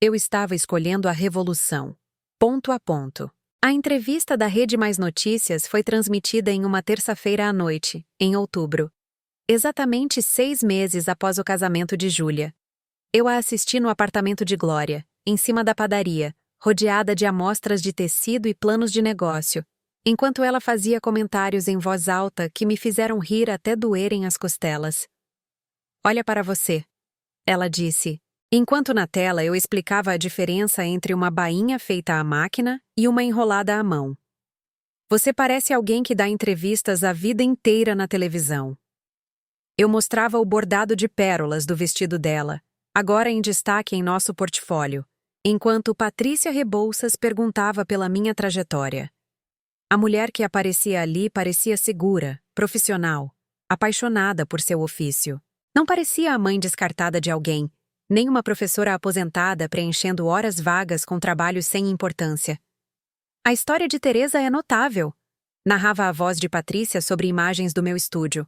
Eu estava escolhendo a revolução, ponto a ponto. A entrevista da Rede Mais Notícias foi transmitida em uma terça-feira à noite, em outubro. Exatamente 6 meses após o casamento de Júlia. Eu a assisti no apartamento de Glória, em cima da padaria, rodeada de amostras de tecido e planos de negócio, enquanto ela fazia comentários em voz alta que me fizeram rir até doerem as costelas. Olha para você, ela disse, enquanto na tela eu explicava a diferença entre uma bainha feita à máquina e uma enrolada à mão. Você parece alguém que dá entrevistas a vida inteira na televisão. Eu mostrava o bordado de pérolas do vestido dela, agora em destaque em nosso portfólio, enquanto Patrícia Rebouças perguntava pela minha trajetória. A mulher que aparecia ali parecia segura, profissional, apaixonada por seu ofício. Não parecia a mãe descartada de alguém, nem uma professora aposentada preenchendo horas vagas com trabalhos sem importância. A história de Teresa é notável, narrava a voz de Patrícia sobre imagens do meu estúdio.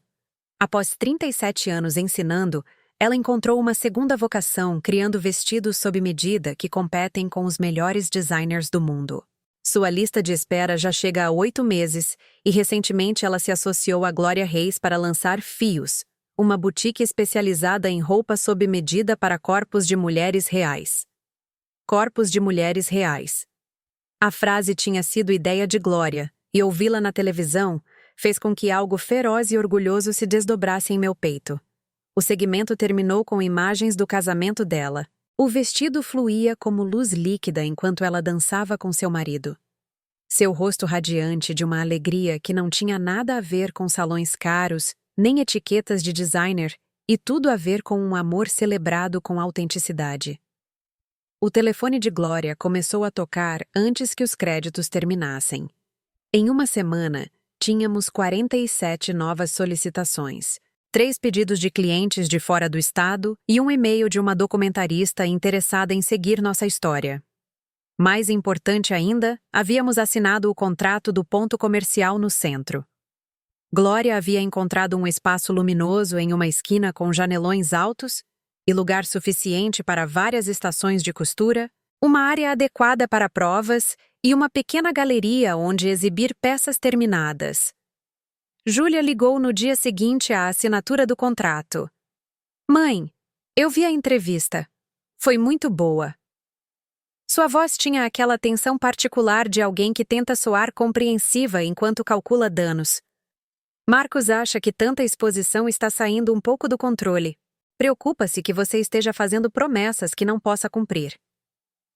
Após 37 anos ensinando, ela encontrou uma segunda vocação criando vestidos sob medida que competem com os melhores designers do mundo. Sua lista de espera já chega a 8 meses e recentemente ela se associou a Glória Reis para lançar Fios, uma boutique especializada em roupa sob medida para corpos de mulheres reais. Corpos de mulheres reais. A frase tinha sido ideia de Glória, e ouvi-la na televisão fez com que algo feroz e orgulhoso se desdobrasse em meu peito. O segmento terminou com imagens do casamento dela. O vestido fluía como luz líquida enquanto ela dançava com seu marido. Seu rosto radiante de uma alegria que não tinha nada a ver com salões caros, nem etiquetas de designer, e tudo a ver com um amor celebrado com autenticidade. O telefone de Glória começou a tocar antes que os créditos terminassem. Em uma semana, tínhamos 47 novas solicitações, 3 pedidos de clientes de fora do estado e um e-mail de uma documentarista interessada em seguir nossa história. Mais importante ainda, havíamos assinado o contrato do ponto comercial no centro. Glória havia encontrado um espaço luminoso em uma esquina com janelões altos e lugar suficiente para várias estações de costura, uma área adequada para provas e uma pequena galeria onde exibir peças terminadas. Júlia ligou no dia seguinte à assinatura do contrato. Mãe, eu vi a entrevista. Foi muito boa. Sua voz tinha aquela tensão particular de alguém que tenta soar compreensiva enquanto calcula danos. Marcos acha que tanta exposição está saindo um pouco do controle. Preocupa-se que você esteja fazendo promessas que não possa cumprir.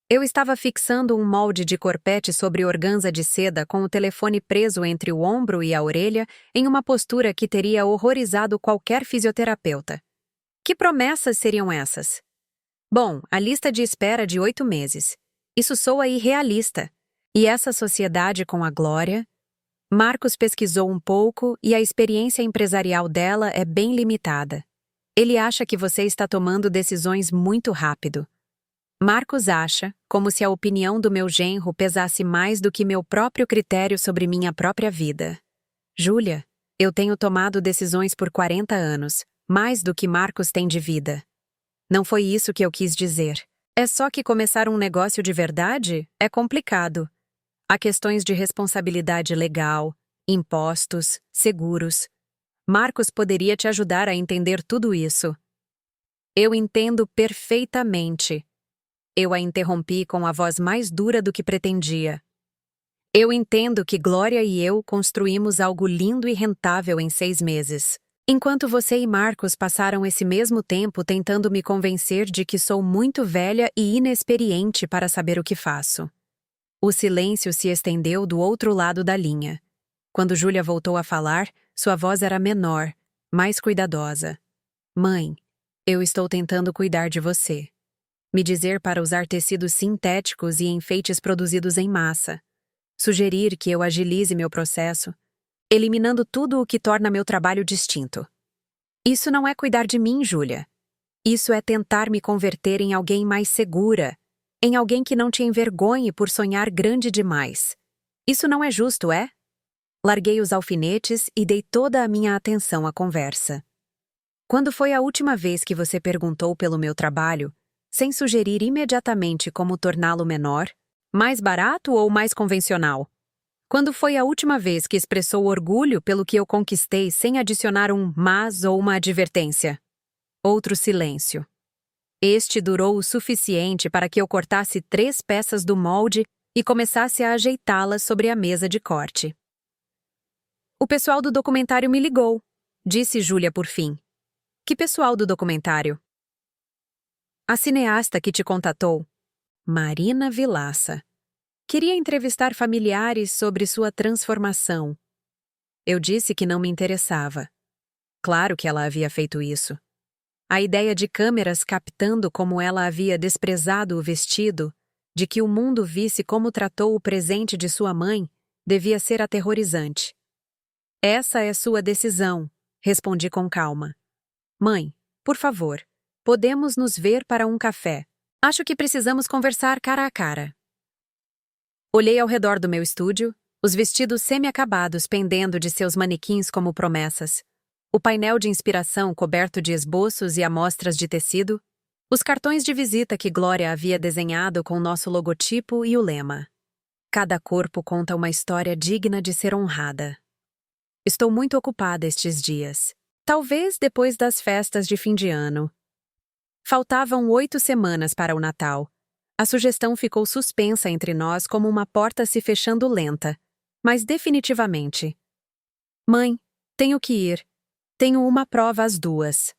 Eu estava fixando um molde de corpete sobre organza de seda com o telefone preso entre o ombro e a orelha em uma postura que teria horrorizado qualquer fisioterapeuta. Que promessas seriam essas? Bom, a lista de espera de 8 meses. Isso soa irrealista. E essa sociedade com a Glória? Marcos pesquisou um pouco e a experiência empresarial dela é bem limitada. Ele acha que você está tomando decisões muito rápido. Marcos acha, como se a opinião do meu genro pesasse mais do que meu próprio critério sobre minha própria vida. Júlia, eu tenho tomado decisões por 40 anos, mais do que Marcos tem de vida. Não foi isso que eu quis dizer. É só que começar um negócio de verdade é complicado. Há questões de responsabilidade legal, impostos, seguros. Marcos poderia te ajudar a entender tudo isso. Eu entendo perfeitamente. Eu a interrompi com a voz mais dura do que pretendia. Eu entendo que Glória e eu construímos algo lindo e rentável em 6 meses. Enquanto você e Marcos passaram esse mesmo tempo tentando me convencer de que sou muito velha e inexperiente para saber o que faço. O silêncio se estendeu do outro lado da linha. Quando Júlia voltou a falar, sua voz era menor, mais cuidadosa. Mãe, eu estou tentando cuidar de você. Me dizer para usar tecidos sintéticos e enfeites produzidos em massa. Sugerir que eu agilize meu processo, eliminando tudo o que torna meu trabalho distinto. Isso não é cuidar de mim, Júlia. Isso é tentar me converter em alguém mais segura, em alguém que não te envergonhe por sonhar grande demais. Isso não é justo, é? Larguei os alfinetes e dei toda a minha atenção à conversa. Quando foi a última vez que você perguntou pelo meu trabalho, sem sugerir imediatamente como torná-lo menor, mais barato ou mais convencional? Quando foi a última vez que expressou orgulho pelo que eu conquistei sem adicionar um mas ou uma advertência? Outro silêncio. Este durou o suficiente para que eu cortasse 3 peças do molde e começasse a ajeitá-las sobre a mesa de corte. O pessoal do documentário me ligou, disse Júlia por fim. Que pessoal do documentário? A cineasta que te contatou. Marina Vilaça. Queria entrevistar familiares sobre sua transformação. Eu disse que não me interessava. Claro que ela havia feito isso. A ideia de câmeras captando como ela havia desprezado o vestido, de que o mundo visse como tratou o presente de sua mãe, devia ser aterrorizante. Essa é sua decisão, respondi com calma. Mãe, por favor, podemos nos ver para um café. Acho que precisamos conversar cara a cara. Olhei ao redor do meu estúdio, os vestidos semi-acabados pendendo de seus manequins como promessas, o painel de inspiração coberto de esboços e amostras de tecido, os cartões de visita que Glória havia desenhado com nosso logotipo e o lema. Cada corpo conta uma história digna de ser honrada. Estou muito ocupada estes dias. Talvez depois das festas de fim de ano. Faltavam 8 semanas para o Natal. A sugestão ficou suspensa entre nós como uma porta se fechando lenta, mas definitivamente. Mãe, tenho que ir. Tenho uma prova às 2.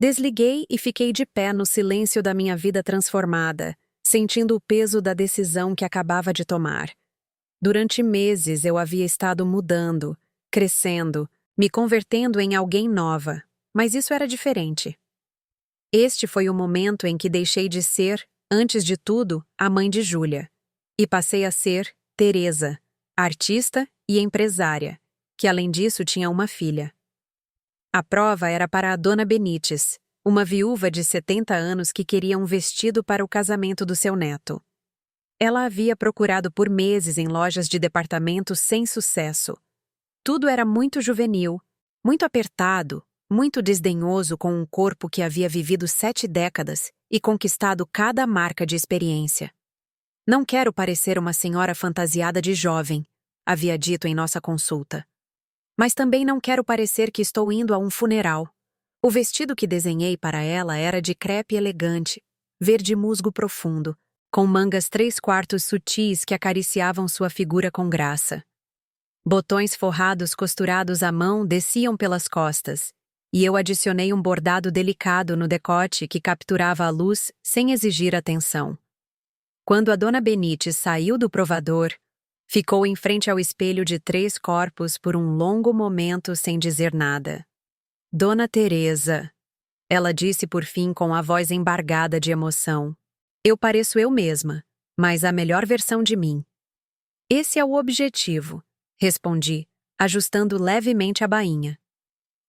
Desliguei e fiquei de pé no silêncio da minha vida transformada, sentindo o peso da decisão que acabava de tomar. Durante meses eu havia estado mudando, crescendo, me convertendo em alguém nova, mas isso era diferente. Este foi o momento em que deixei de ser, antes de tudo, a mãe de Júlia, e passei a ser Teresa, artista e empresária, que além disso tinha uma filha. A prova era para a Dona Benites, uma viúva de 70 anos que queria um vestido para o casamento do seu neto. Ela havia procurado por meses em lojas de departamento sem sucesso. Tudo era muito juvenil, muito apertado, muito desdenhoso com um corpo que havia vivido 7 décadas e conquistado cada marca de experiência. Não quero parecer uma senhora fantasiada de jovem, havia dito em nossa consulta. Mas também não quero parecer que estou indo a um funeral. O vestido que desenhei para ela era de crepe elegante, verde musgo profundo, com mangas 3/4 sutis que acariciavam sua figura com graça. Botões forrados costurados à mão desciam pelas costas, e eu adicionei um bordado delicado no decote que capturava a luz sem exigir atenção. Quando a Dona Benites saiu do provador, ficou em frente ao espelho de 3 corpos por um longo momento sem dizer nada. Dona Teresa, ela disse por fim com a voz embargada de emoção. Eu pareço eu mesma, mas a melhor versão de mim. Esse é o objetivo, respondi, ajustando levemente a bainha.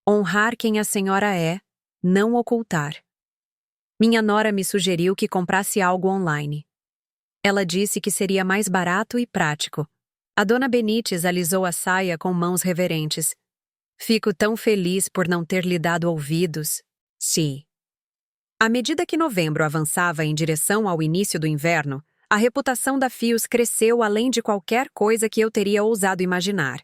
Honrar quem a senhora é, não ocultar. Minha nora me sugeriu que comprasse algo online. Ela disse que seria mais barato e prático. A Dona Benites alisou a saia com mãos reverentes. Fico tão feliz por não ter lhe dado ouvidos. Sim. À medida que novembro avançava em direção ao início do inverno, a reputação da Fios cresceu além de qualquer coisa que eu teria ousado imaginar.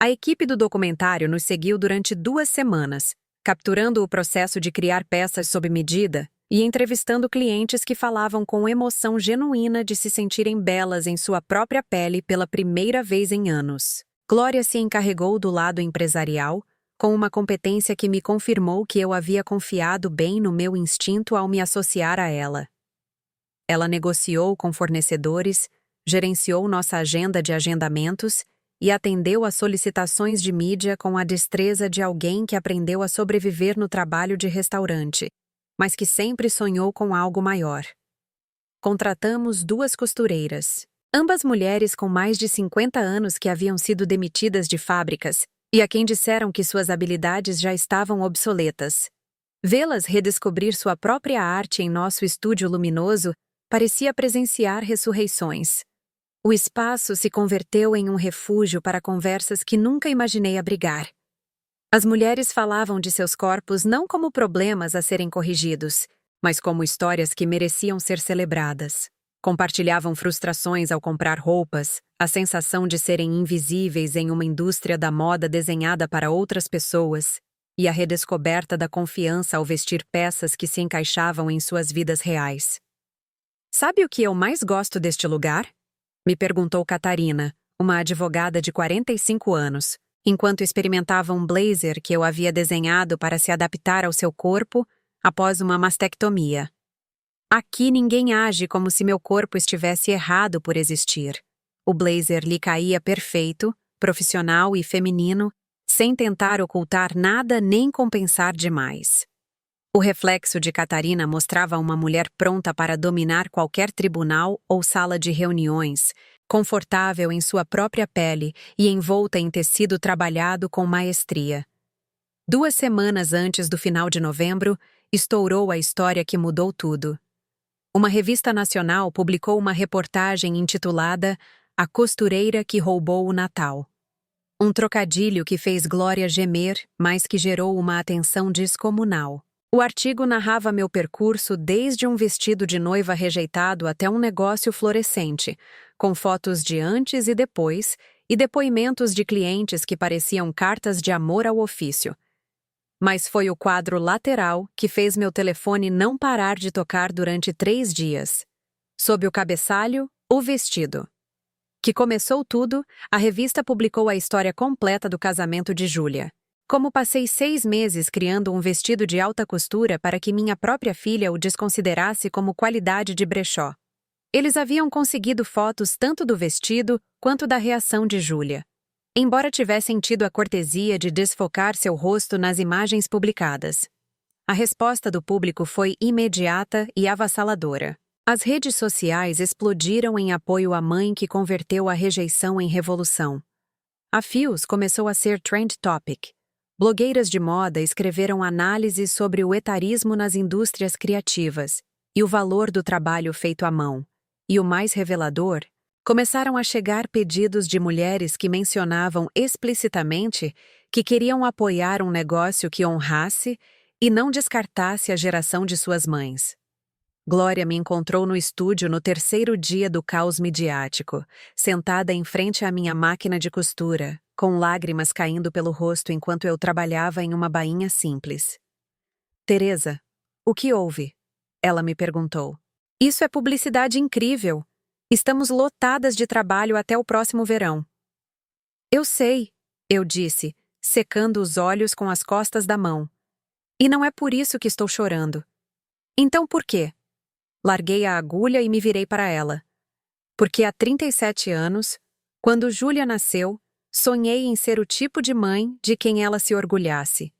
A equipe do documentário nos seguiu durante 2 semanas, capturando o processo de criar peças sob medida e entrevistando clientes que falavam com emoção genuína de se sentirem belas em sua própria pele pela primeira vez em anos. Glória se encarregou do lado empresarial, com uma competência que me confirmou que eu havia confiado bem no meu instinto ao me associar a ela. Ela negociou com fornecedores, gerenciou nossa agenda de agendamentos e atendeu às solicitações de mídia com a destreza de alguém que aprendeu a sobreviver no trabalho de restaurante, mas que sempre sonhou com algo maior. Contratamos 2 costureiras, ambas mulheres com mais de 50 anos que haviam sido demitidas de fábricas e a quem disseram que suas habilidades já estavam obsoletas. Vê-las redescobrir sua própria arte em nosso estúdio luminoso parecia presenciar ressurreições. O espaço se converteu em um refúgio para conversas que nunca imaginei abrigar. As mulheres falavam de seus corpos não como problemas a serem corrigidos, mas como histórias que mereciam ser celebradas. Compartilhavam frustrações ao comprar roupas, a sensação de serem invisíveis em uma indústria da moda desenhada para outras pessoas, e a redescoberta da confiança ao vestir peças que se encaixavam em suas vidas reais. Sabe o que eu mais gosto deste lugar? Me perguntou Catarina, uma advogada de 45 anos, enquanto experimentava um blazer que eu havia desenhado para se adaptar ao seu corpo após uma mastectomia. Aqui ninguém age como se meu corpo estivesse errado por existir. O blazer lhe caía perfeito, profissional e feminino, sem tentar ocultar nada nem compensar demais. O reflexo de Catarina mostrava uma mulher pronta para dominar qualquer tribunal ou sala de reuniões, confortável em sua própria pele e envolta em tecido trabalhado com maestria. 2 semanas antes do final de novembro, estourou a história que mudou tudo. Uma revista nacional publicou uma reportagem intitulada A Costureira que Roubou o Natal. Um trocadilho que fez Glória gemer, mas que gerou uma atenção descomunal. O artigo narrava meu percurso desde um vestido de noiva rejeitado até um negócio florescente, com fotos de antes e depoimentos de clientes que pareciam cartas de amor ao ofício. Mas foi o quadro lateral que fez meu telefone não parar de tocar durante 3 dias. Sob o cabeçalho, o vestido. Que começou tudo, a revista publicou a história completa do casamento de Júlia. Como passei 6 meses criando um vestido de alta costura para que minha própria filha o desconsiderasse como qualidade de brechó. Eles haviam conseguido fotos tanto do vestido quanto da reação de Júlia. Embora tivessem tido a cortesia de desfocar seu rosto nas imagens publicadas. A resposta do público foi imediata e avassaladora. As redes sociais explodiram em apoio à mãe que converteu a rejeição em revolução. A Fios começou a ser trend topic. Blogueiras de moda escreveram análises sobre o etarismo nas indústrias criativas e o valor do trabalho feito à mão. E o mais revelador, começaram a chegar pedidos de mulheres que mencionavam explicitamente que queriam apoiar um negócio que honrasse e não descartasse a geração de suas mães. Glória me encontrou no estúdio no 3º dia do caos midiático, sentada em frente à minha máquina de costura, com lágrimas caindo pelo rosto enquanto eu trabalhava em uma bainha simples. Teresa, o que houve? Ela me perguntou. Isso é publicidade incrível. Estamos lotadas de trabalho até o próximo verão. Eu sei, eu disse, secando os olhos com as costas da mão. E não é por isso que estou chorando. Então por quê? Larguei a agulha e me virei para ela. Porque há 37 anos, quando Júlia nasceu, sonhei em ser o tipo de mãe de quem ela se orgulhasse.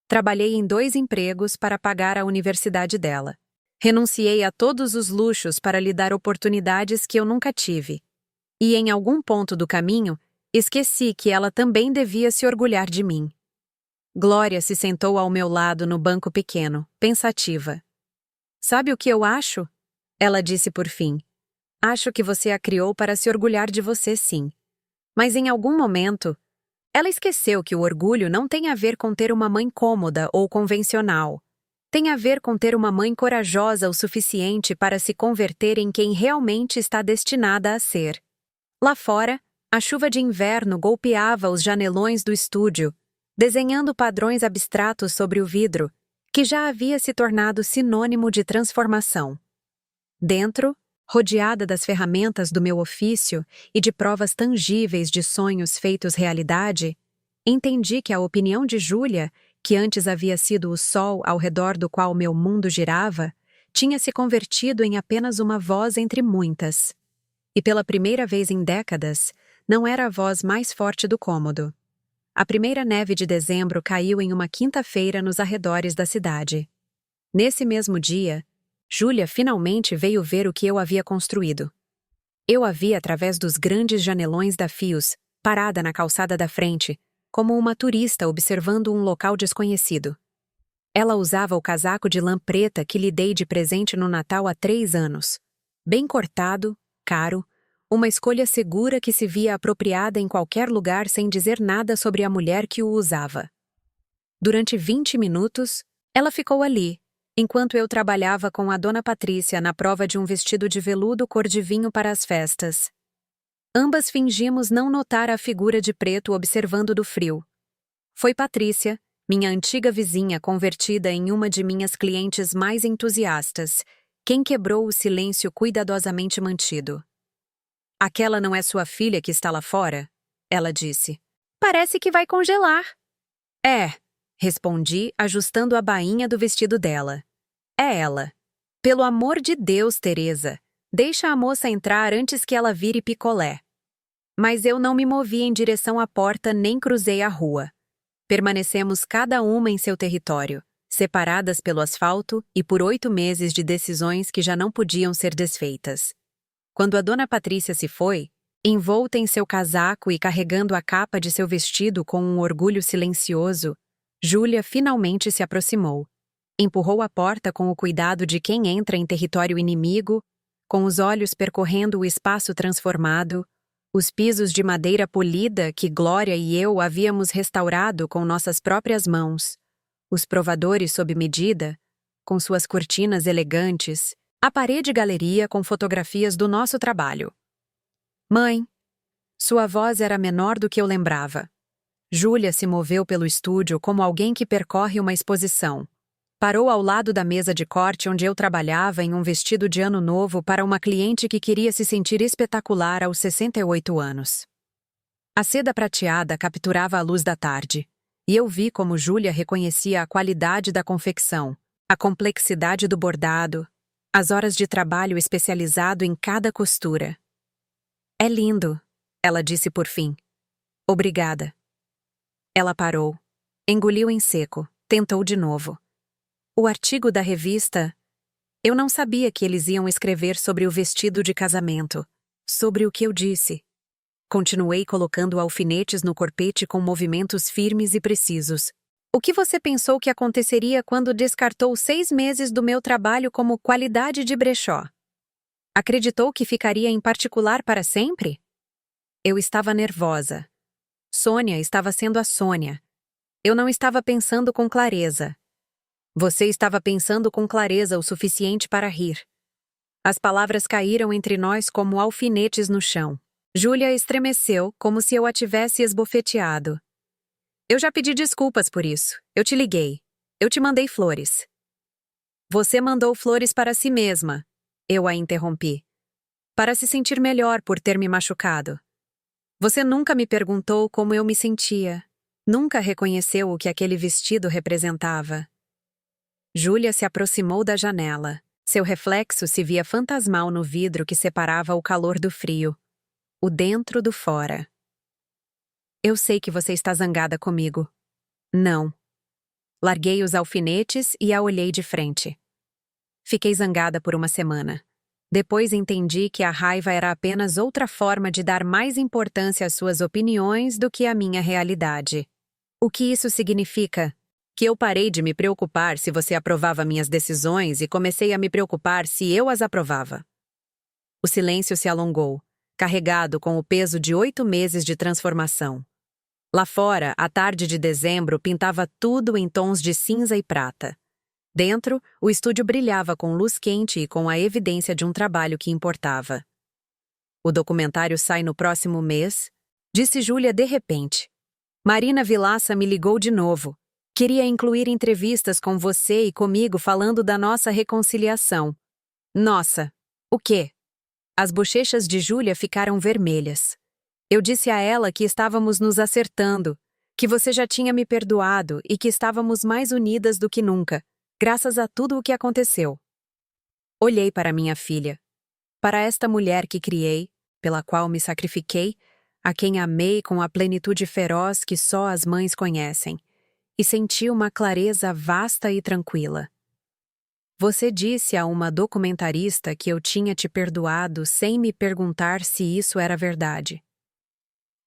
Trabalhei em 2 empregos para pagar a universidade dela. Renunciei a todos os luxos para lhe dar oportunidades que eu nunca tive. E em algum ponto do caminho, esqueci que ela também devia se orgulhar de mim. Glória se sentou ao meu lado no banco pequeno, pensativa. Sabe o que eu acho? Ela disse por fim. Acho que você a criou para se orgulhar de você, sim. Mas em algum momento, ela esqueceu que o orgulho não tem a ver com ter uma mãe cômoda ou convencional. Tem a ver com ter uma mãe corajosa o suficiente para se converter em quem realmente está destinada a ser. Lá fora, a chuva de inverno golpeava os janelões do estúdio, desenhando padrões abstratos sobre o vidro, que já havia se tornado sinônimo de transformação. Dentro, rodeada das ferramentas do meu ofício e de provas tangíveis de sonhos feitos realidade, entendi que a opinião de Júlia, que antes havia sido o sol ao redor do qual meu mundo girava, tinha se convertido em apenas uma voz entre muitas. E pela primeira vez em décadas, não era a voz mais forte do cômodo. A primeira neve de dezembro caiu em uma quinta-feira nos arredores da cidade. Nesse mesmo dia, Júlia finalmente veio ver o que eu havia construído. Eu a vi através dos grandes janelões da Fios, parada na calçada da frente, como uma turista observando um local desconhecido. Ela usava o casaco de lã preta que lhe dei de presente no Natal há 3 anos. Bem cortado, caro, uma escolha segura que se via apropriada em qualquer lugar sem dizer nada sobre a mulher que o usava. Durante 20 minutos, ela ficou ali, enquanto eu trabalhava com a Dona Patrícia na prova de um vestido de veludo cor de vinho para as festas. Ambas fingimos não notar a figura de preto observando do frio. Foi Patrícia, minha antiga vizinha convertida em uma de minhas clientes mais entusiastas, quem quebrou o silêncio cuidadosamente mantido. Aquela não é sua filha que está lá fora? Ela disse. Parece que vai congelar. É, respondi, ajustando a bainha do vestido dela. É ela. Pelo amor de Deus, Teresa, deixa a moça entrar antes que ela vire picolé. Mas eu não me movi em direção à porta nem cruzei a rua. Permanecemos cada uma em seu território, separadas pelo asfalto e por 8 meses de decisões que já não podiam ser desfeitas. Quando a Dona Patrícia se foi, envolta em seu casaco e carregando a capa de seu vestido com um orgulho silencioso, Júlia finalmente se aproximou. Empurrou a porta com o cuidado de quem entra em território inimigo, com os olhos percorrendo o espaço transformado, os pisos de madeira polida que Glória e eu havíamos restaurado com nossas próprias mãos, os provadores sob medida, com suas cortinas elegantes, a parede-galeria com fotografias do nosso trabalho. Mãe, sua voz era menor do que eu lembrava. Júlia se moveu pelo estúdio como alguém que percorre uma exposição. Parou ao lado da mesa de corte onde eu trabalhava em um vestido de ano novo para uma cliente que queria se sentir espetacular aos 68 anos. A seda prateada capturava a luz da tarde, e eu vi como Júlia reconhecia a qualidade da confecção, a complexidade do bordado, as horas de trabalho especializado em cada costura. É lindo, ela disse por fim. Obrigada. Ela parou, engoliu em seco, tentou de novo. O artigo da revista... Eu não sabia que eles iam escrever sobre o vestido de casamento, sobre o que eu disse. Continuei colocando alfinetes no corpete com movimentos firmes e precisos. O que você pensou que aconteceria quando descartou 6 meses do meu trabalho como qualidade de brechó? Acreditou que ficaria em particular para sempre? Eu estava nervosa. Sônia estava sendo a Sônia. Eu não estava pensando com clareza. Você estava pensando com clareza o suficiente para rir. As palavras caíram entre nós como alfinetes no chão. Júlia estremeceu, como se eu a tivesse esbofeteado. Eu já pedi desculpas por isso. Eu te liguei. Eu te mandei flores. Você mandou flores para si mesma. Eu a interrompi. Para se sentir melhor por ter me machucado. Você nunca me perguntou como eu me sentia. Nunca reconheceu o que aquele vestido representava. Júlia se aproximou da janela. Seu reflexo se via fantasmal no vidro que separava o calor do frio. O dentro do fora. Eu sei que você está zangada comigo. Não. Larguei os alfinetes e a olhei de frente. Fiquei zangada por uma semana. Depois entendi que a raiva era apenas outra forma de dar mais importância às suas opiniões do que à minha realidade. O que isso significa? Que eu parei de me preocupar se você aprovava minhas decisões e comecei a me preocupar se eu as aprovava. O silêncio se alongou, carregado com o peso de 8 meses de transformação. Lá fora, a tarde de dezembro pintava tudo em tons de cinza e prata. Dentro, o estúdio brilhava com luz quente e com a evidência de um trabalho que importava. O documentário sai no próximo mês, disse Júlia de repente. Marina Vilaça me ligou de novo. Queria incluir entrevistas com você e comigo falando da nossa reconciliação. Nossa, o quê? As bochechas de Júlia ficaram vermelhas. Eu disse a ela que estávamos nos acertando, que você já tinha me perdoado e que estávamos mais unidas do que nunca, graças a tudo o que aconteceu. Olhei para minha filha, para esta mulher que criei, pela qual me sacrifiquei, a quem amei com a plenitude feroz que só as mães conhecem, e senti uma clareza vasta e tranquila. Você disse a uma documentarista que eu tinha te perdoado sem me perguntar se isso era verdade.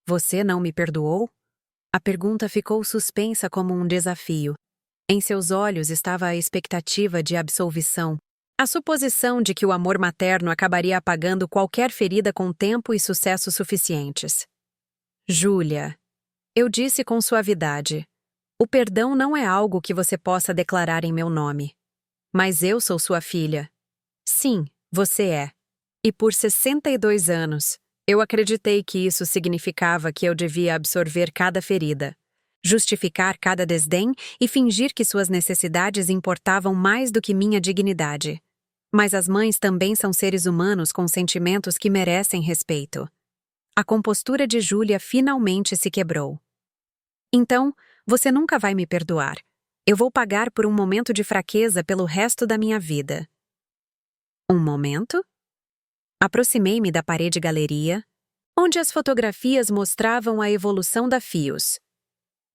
Você não me perdoou? A pergunta ficou suspensa como um desafio. Em seus olhos estava a expectativa de absolvição, a suposição de que o amor materno acabaria apagando qualquer ferida com tempo e sucesso suficientes. Júlia, eu disse com suavidade, o perdão não é algo que você possa declarar em meu nome. Mas eu sou sua filha. Sim, você é. E por 62 anos, eu acreditei que isso significava que eu devia absorver cada ferida, justificar cada desdém e fingir que suas necessidades importavam mais do que minha dignidade. Mas as mães também são seres humanos com sentimentos que merecem respeito. A compostura de Júlia finalmente se quebrou. Então, você nunca vai me perdoar. Eu vou pagar por um momento de fraqueza pelo resto da minha vida. Um momento? Aproximei-me da parede-galeria, onde as fotografias mostravam a evolução da Fios.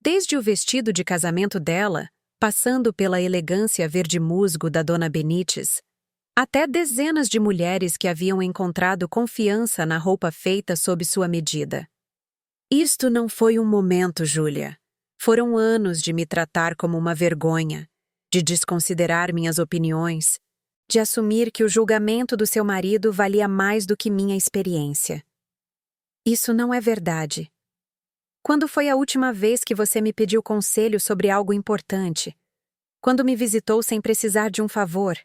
Desde o vestido de casamento dela, passando pela elegância verde-musgo da Dona Benites, até dezenas de mulheres que haviam encontrado confiança na roupa feita sob sua medida. Isto não foi um momento, Júlia. Foram anos de me tratar como uma vergonha, de desconsiderar minhas opiniões, de assumir que o julgamento do seu marido valia mais do que minha experiência. Isso não é verdade. Quando foi a última vez que você me pediu conselho sobre algo importante? Quando me visitou sem precisar de um favor?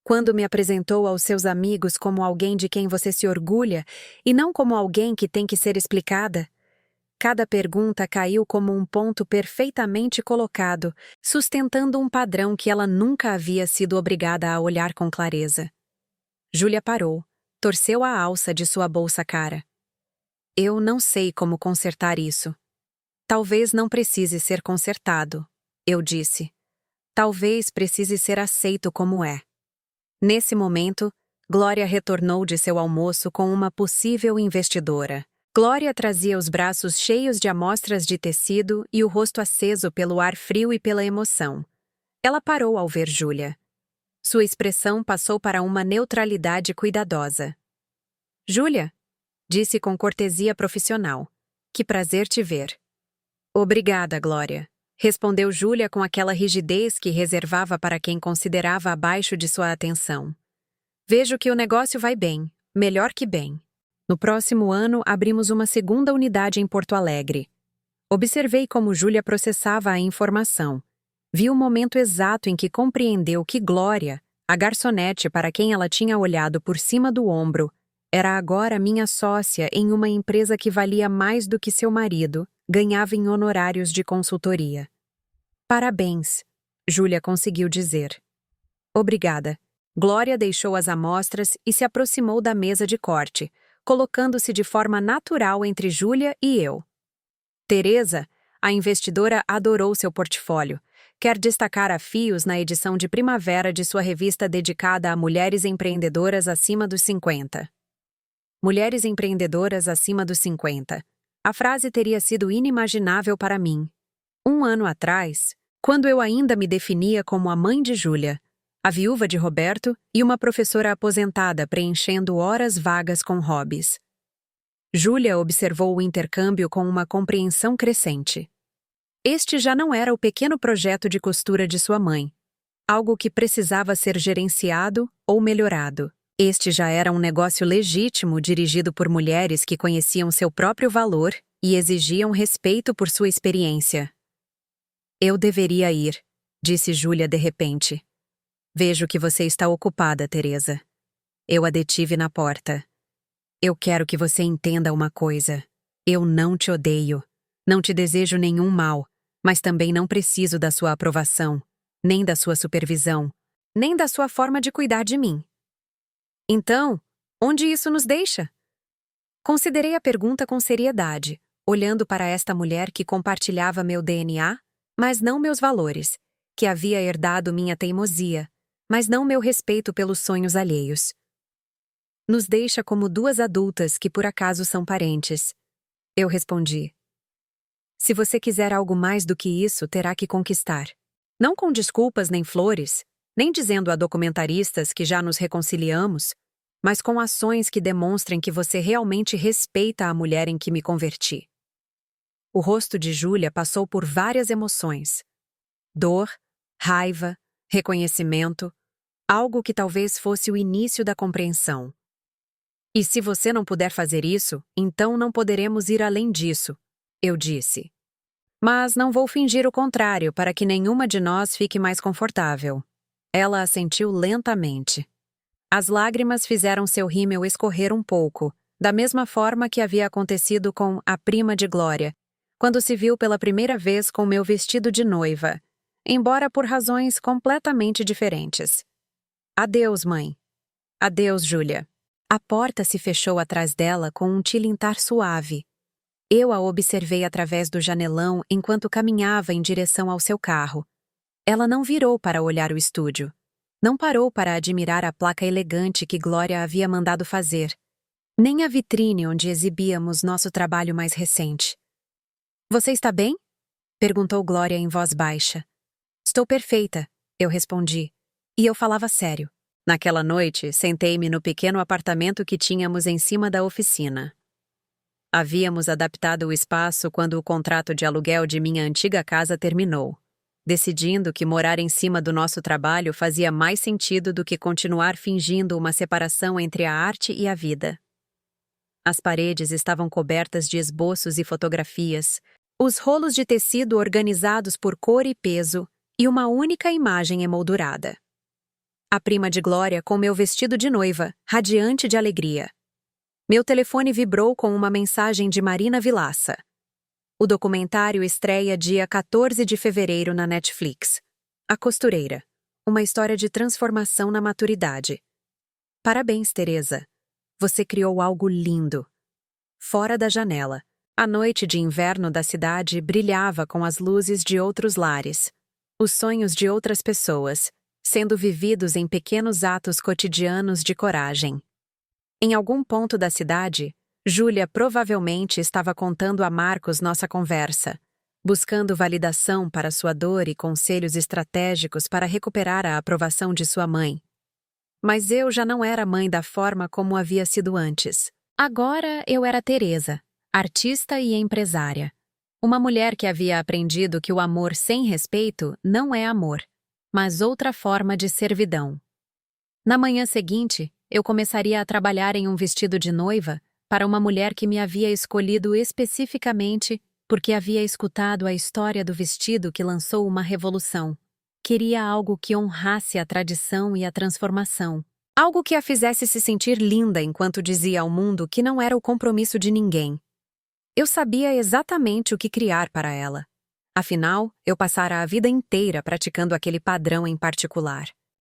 Quando me apresentou aos seus amigos como alguém de quem você se orgulha e não como alguém que tem que ser explicada? Cada pergunta caiu como um ponto perfeitamente colocado, sustentando um padrão que ela nunca havia sido obrigada a olhar com clareza. Júlia parou, torceu a alça de sua bolsa cara. Eu não sei como consertar isso. Talvez não precise ser consertado, eu disse. Talvez precise ser aceito como é. Nesse momento, Glória retornou de seu almoço com uma possível investidora. Glória trazia os braços cheios de amostras de tecido e o rosto aceso pelo ar frio e pela emoção. Ela parou ao ver Júlia. Sua expressão passou para uma neutralidade cuidadosa. Júlia, disse com cortesia profissional. Que prazer te ver. Obrigada, Glória, respondeu Júlia com aquela rigidez que reservava para quem considerava abaixo de sua atenção. Vejo que o negócio vai bem, melhor que bem. No próximo ano, abrimos uma segunda unidade em Porto Alegre. Observei como Júlia processava a informação. Vi o momento exato em que compreendeu que Glória, a garçonete para quem ela tinha olhado por cima do ombro, era agora minha sócia em uma empresa que valia mais do que seu marido, ganhava em honorários de consultoria. Parabéns, Júlia conseguiu dizer. Obrigada. Glória deixou as amostras e se aproximou da mesa de corte, colocando-se de forma natural entre Júlia e eu. Teresa, a investidora, adorou seu portfólio. Quer destacar a fios na edição de primavera de sua revista dedicada a mulheres empreendedoras acima dos 50. Mulheres empreendedoras acima dos 50. A frase teria sido inimaginável para mim. Um ano atrás, quando eu ainda me definia como a mãe de Júlia, a viúva de Roberto e uma professora aposentada preenchendo horas vagas com hobbies. Júlia observou o intercâmbio com uma compreensão crescente. Este já não era o pequeno projeto de costura de sua mãe, algo que precisava ser gerenciado ou melhorado. Este já era um negócio legítimo dirigido por mulheres que conheciam seu próprio valor e exigiam respeito por sua experiência. Eu deveria ir, disse Júlia de repente. Vejo que você está ocupada, Teresa. Eu a detive na porta. Eu quero que você entenda uma coisa. Eu não te odeio. Não te desejo nenhum mal, mas também não preciso da sua aprovação, nem da sua supervisão, nem da sua forma de cuidar de mim. Então, onde isso nos deixa? Considerei a pergunta com seriedade, olhando para esta mulher que compartilhava meu DNA, mas não meus valores, que havia herdado minha teimosia, mas não meu respeito pelos sonhos alheios. Nos deixa como duas adultas que por acaso são parentes. Eu respondi. Se você quiser algo mais do que isso, terá que conquistar. Não com desculpas nem flores, nem dizendo a documentaristas que já nos reconciliamos, mas com ações que demonstrem que você realmente respeita a mulher em que me converti. O rosto de Júlia passou por várias emoções. Dor, raiva, reconhecimento, algo que talvez fosse o início da compreensão. E se você não puder fazer isso, então não poderemos ir além disso, eu disse. Mas não vou fingir o contrário para que nenhuma de nós fique mais confortável. Ela assentiu lentamente. As lágrimas fizeram seu rímel escorrer um pouco, da mesma forma que havia acontecido com a prima de Glória, quando se viu pela primeira vez com meu vestido de noiva, embora por razões completamente diferentes. Adeus, mãe. Adeus, Júlia. A porta se fechou atrás dela com um tilintar suave. Eu a observei através do janelão enquanto caminhava em direção ao seu carro. Ela não virou para olhar o estúdio. Não parou para admirar a placa elegante que Glória havia mandado fazer, nem a vitrine onde exibíamos nosso trabalho mais recente. Você está bem? Perguntou Glória em voz baixa. Estou perfeita, eu respondi. E eu falava sério. Naquela noite, sentei-me no pequeno apartamento que tínhamos em cima da oficina. Havíamos adaptado o espaço quando o contrato de aluguel de minha antiga casa terminou, decidindo que morar em cima do nosso trabalho fazia mais sentido do que continuar fingindo uma separação entre a arte e a vida. As paredes estavam cobertas de esboços e fotografias, os rolos de tecido organizados por cor e peso, e uma única imagem emoldurada. A prima de Glória com meu vestido de noiva, radiante de alegria. Meu telefone vibrou com uma mensagem de Marina Vilaça. O documentário estreia dia 14 de fevereiro na Netflix. A Costureira. Uma história de transformação na maturidade. Parabéns, Teresa. Você criou algo lindo. Fora da janela. A noite de inverno da cidade brilhava com as luzes de outros lares. Os sonhos de outras pessoas, sendo vividos em pequenos atos cotidianos de coragem. Em algum ponto da cidade, Júlia provavelmente estava contando a Marcos nossa conversa, buscando validação para sua dor e conselhos estratégicos para recuperar a aprovação de sua mãe. Mas eu já não era mãe da forma como havia sido antes. Agora eu era Teresa, artista e empresária. Uma mulher que havia aprendido que o amor sem respeito não é amor, mas outra forma de servidão. Na manhã seguinte, eu começaria a trabalhar em um vestido de noiva para uma mulher que me havia escolhido especificamente porque havia escutado a história do vestido que lançou uma revolução. Queria algo que honrasse a tradição e a transformação. Algo que a fizesse se sentir linda enquanto dizia ao mundo que não era o compromisso de ninguém. Eu sabia exatamente o que criar para ela. Afinal, eu passara a vida inteira praticando aquele padrão em particular.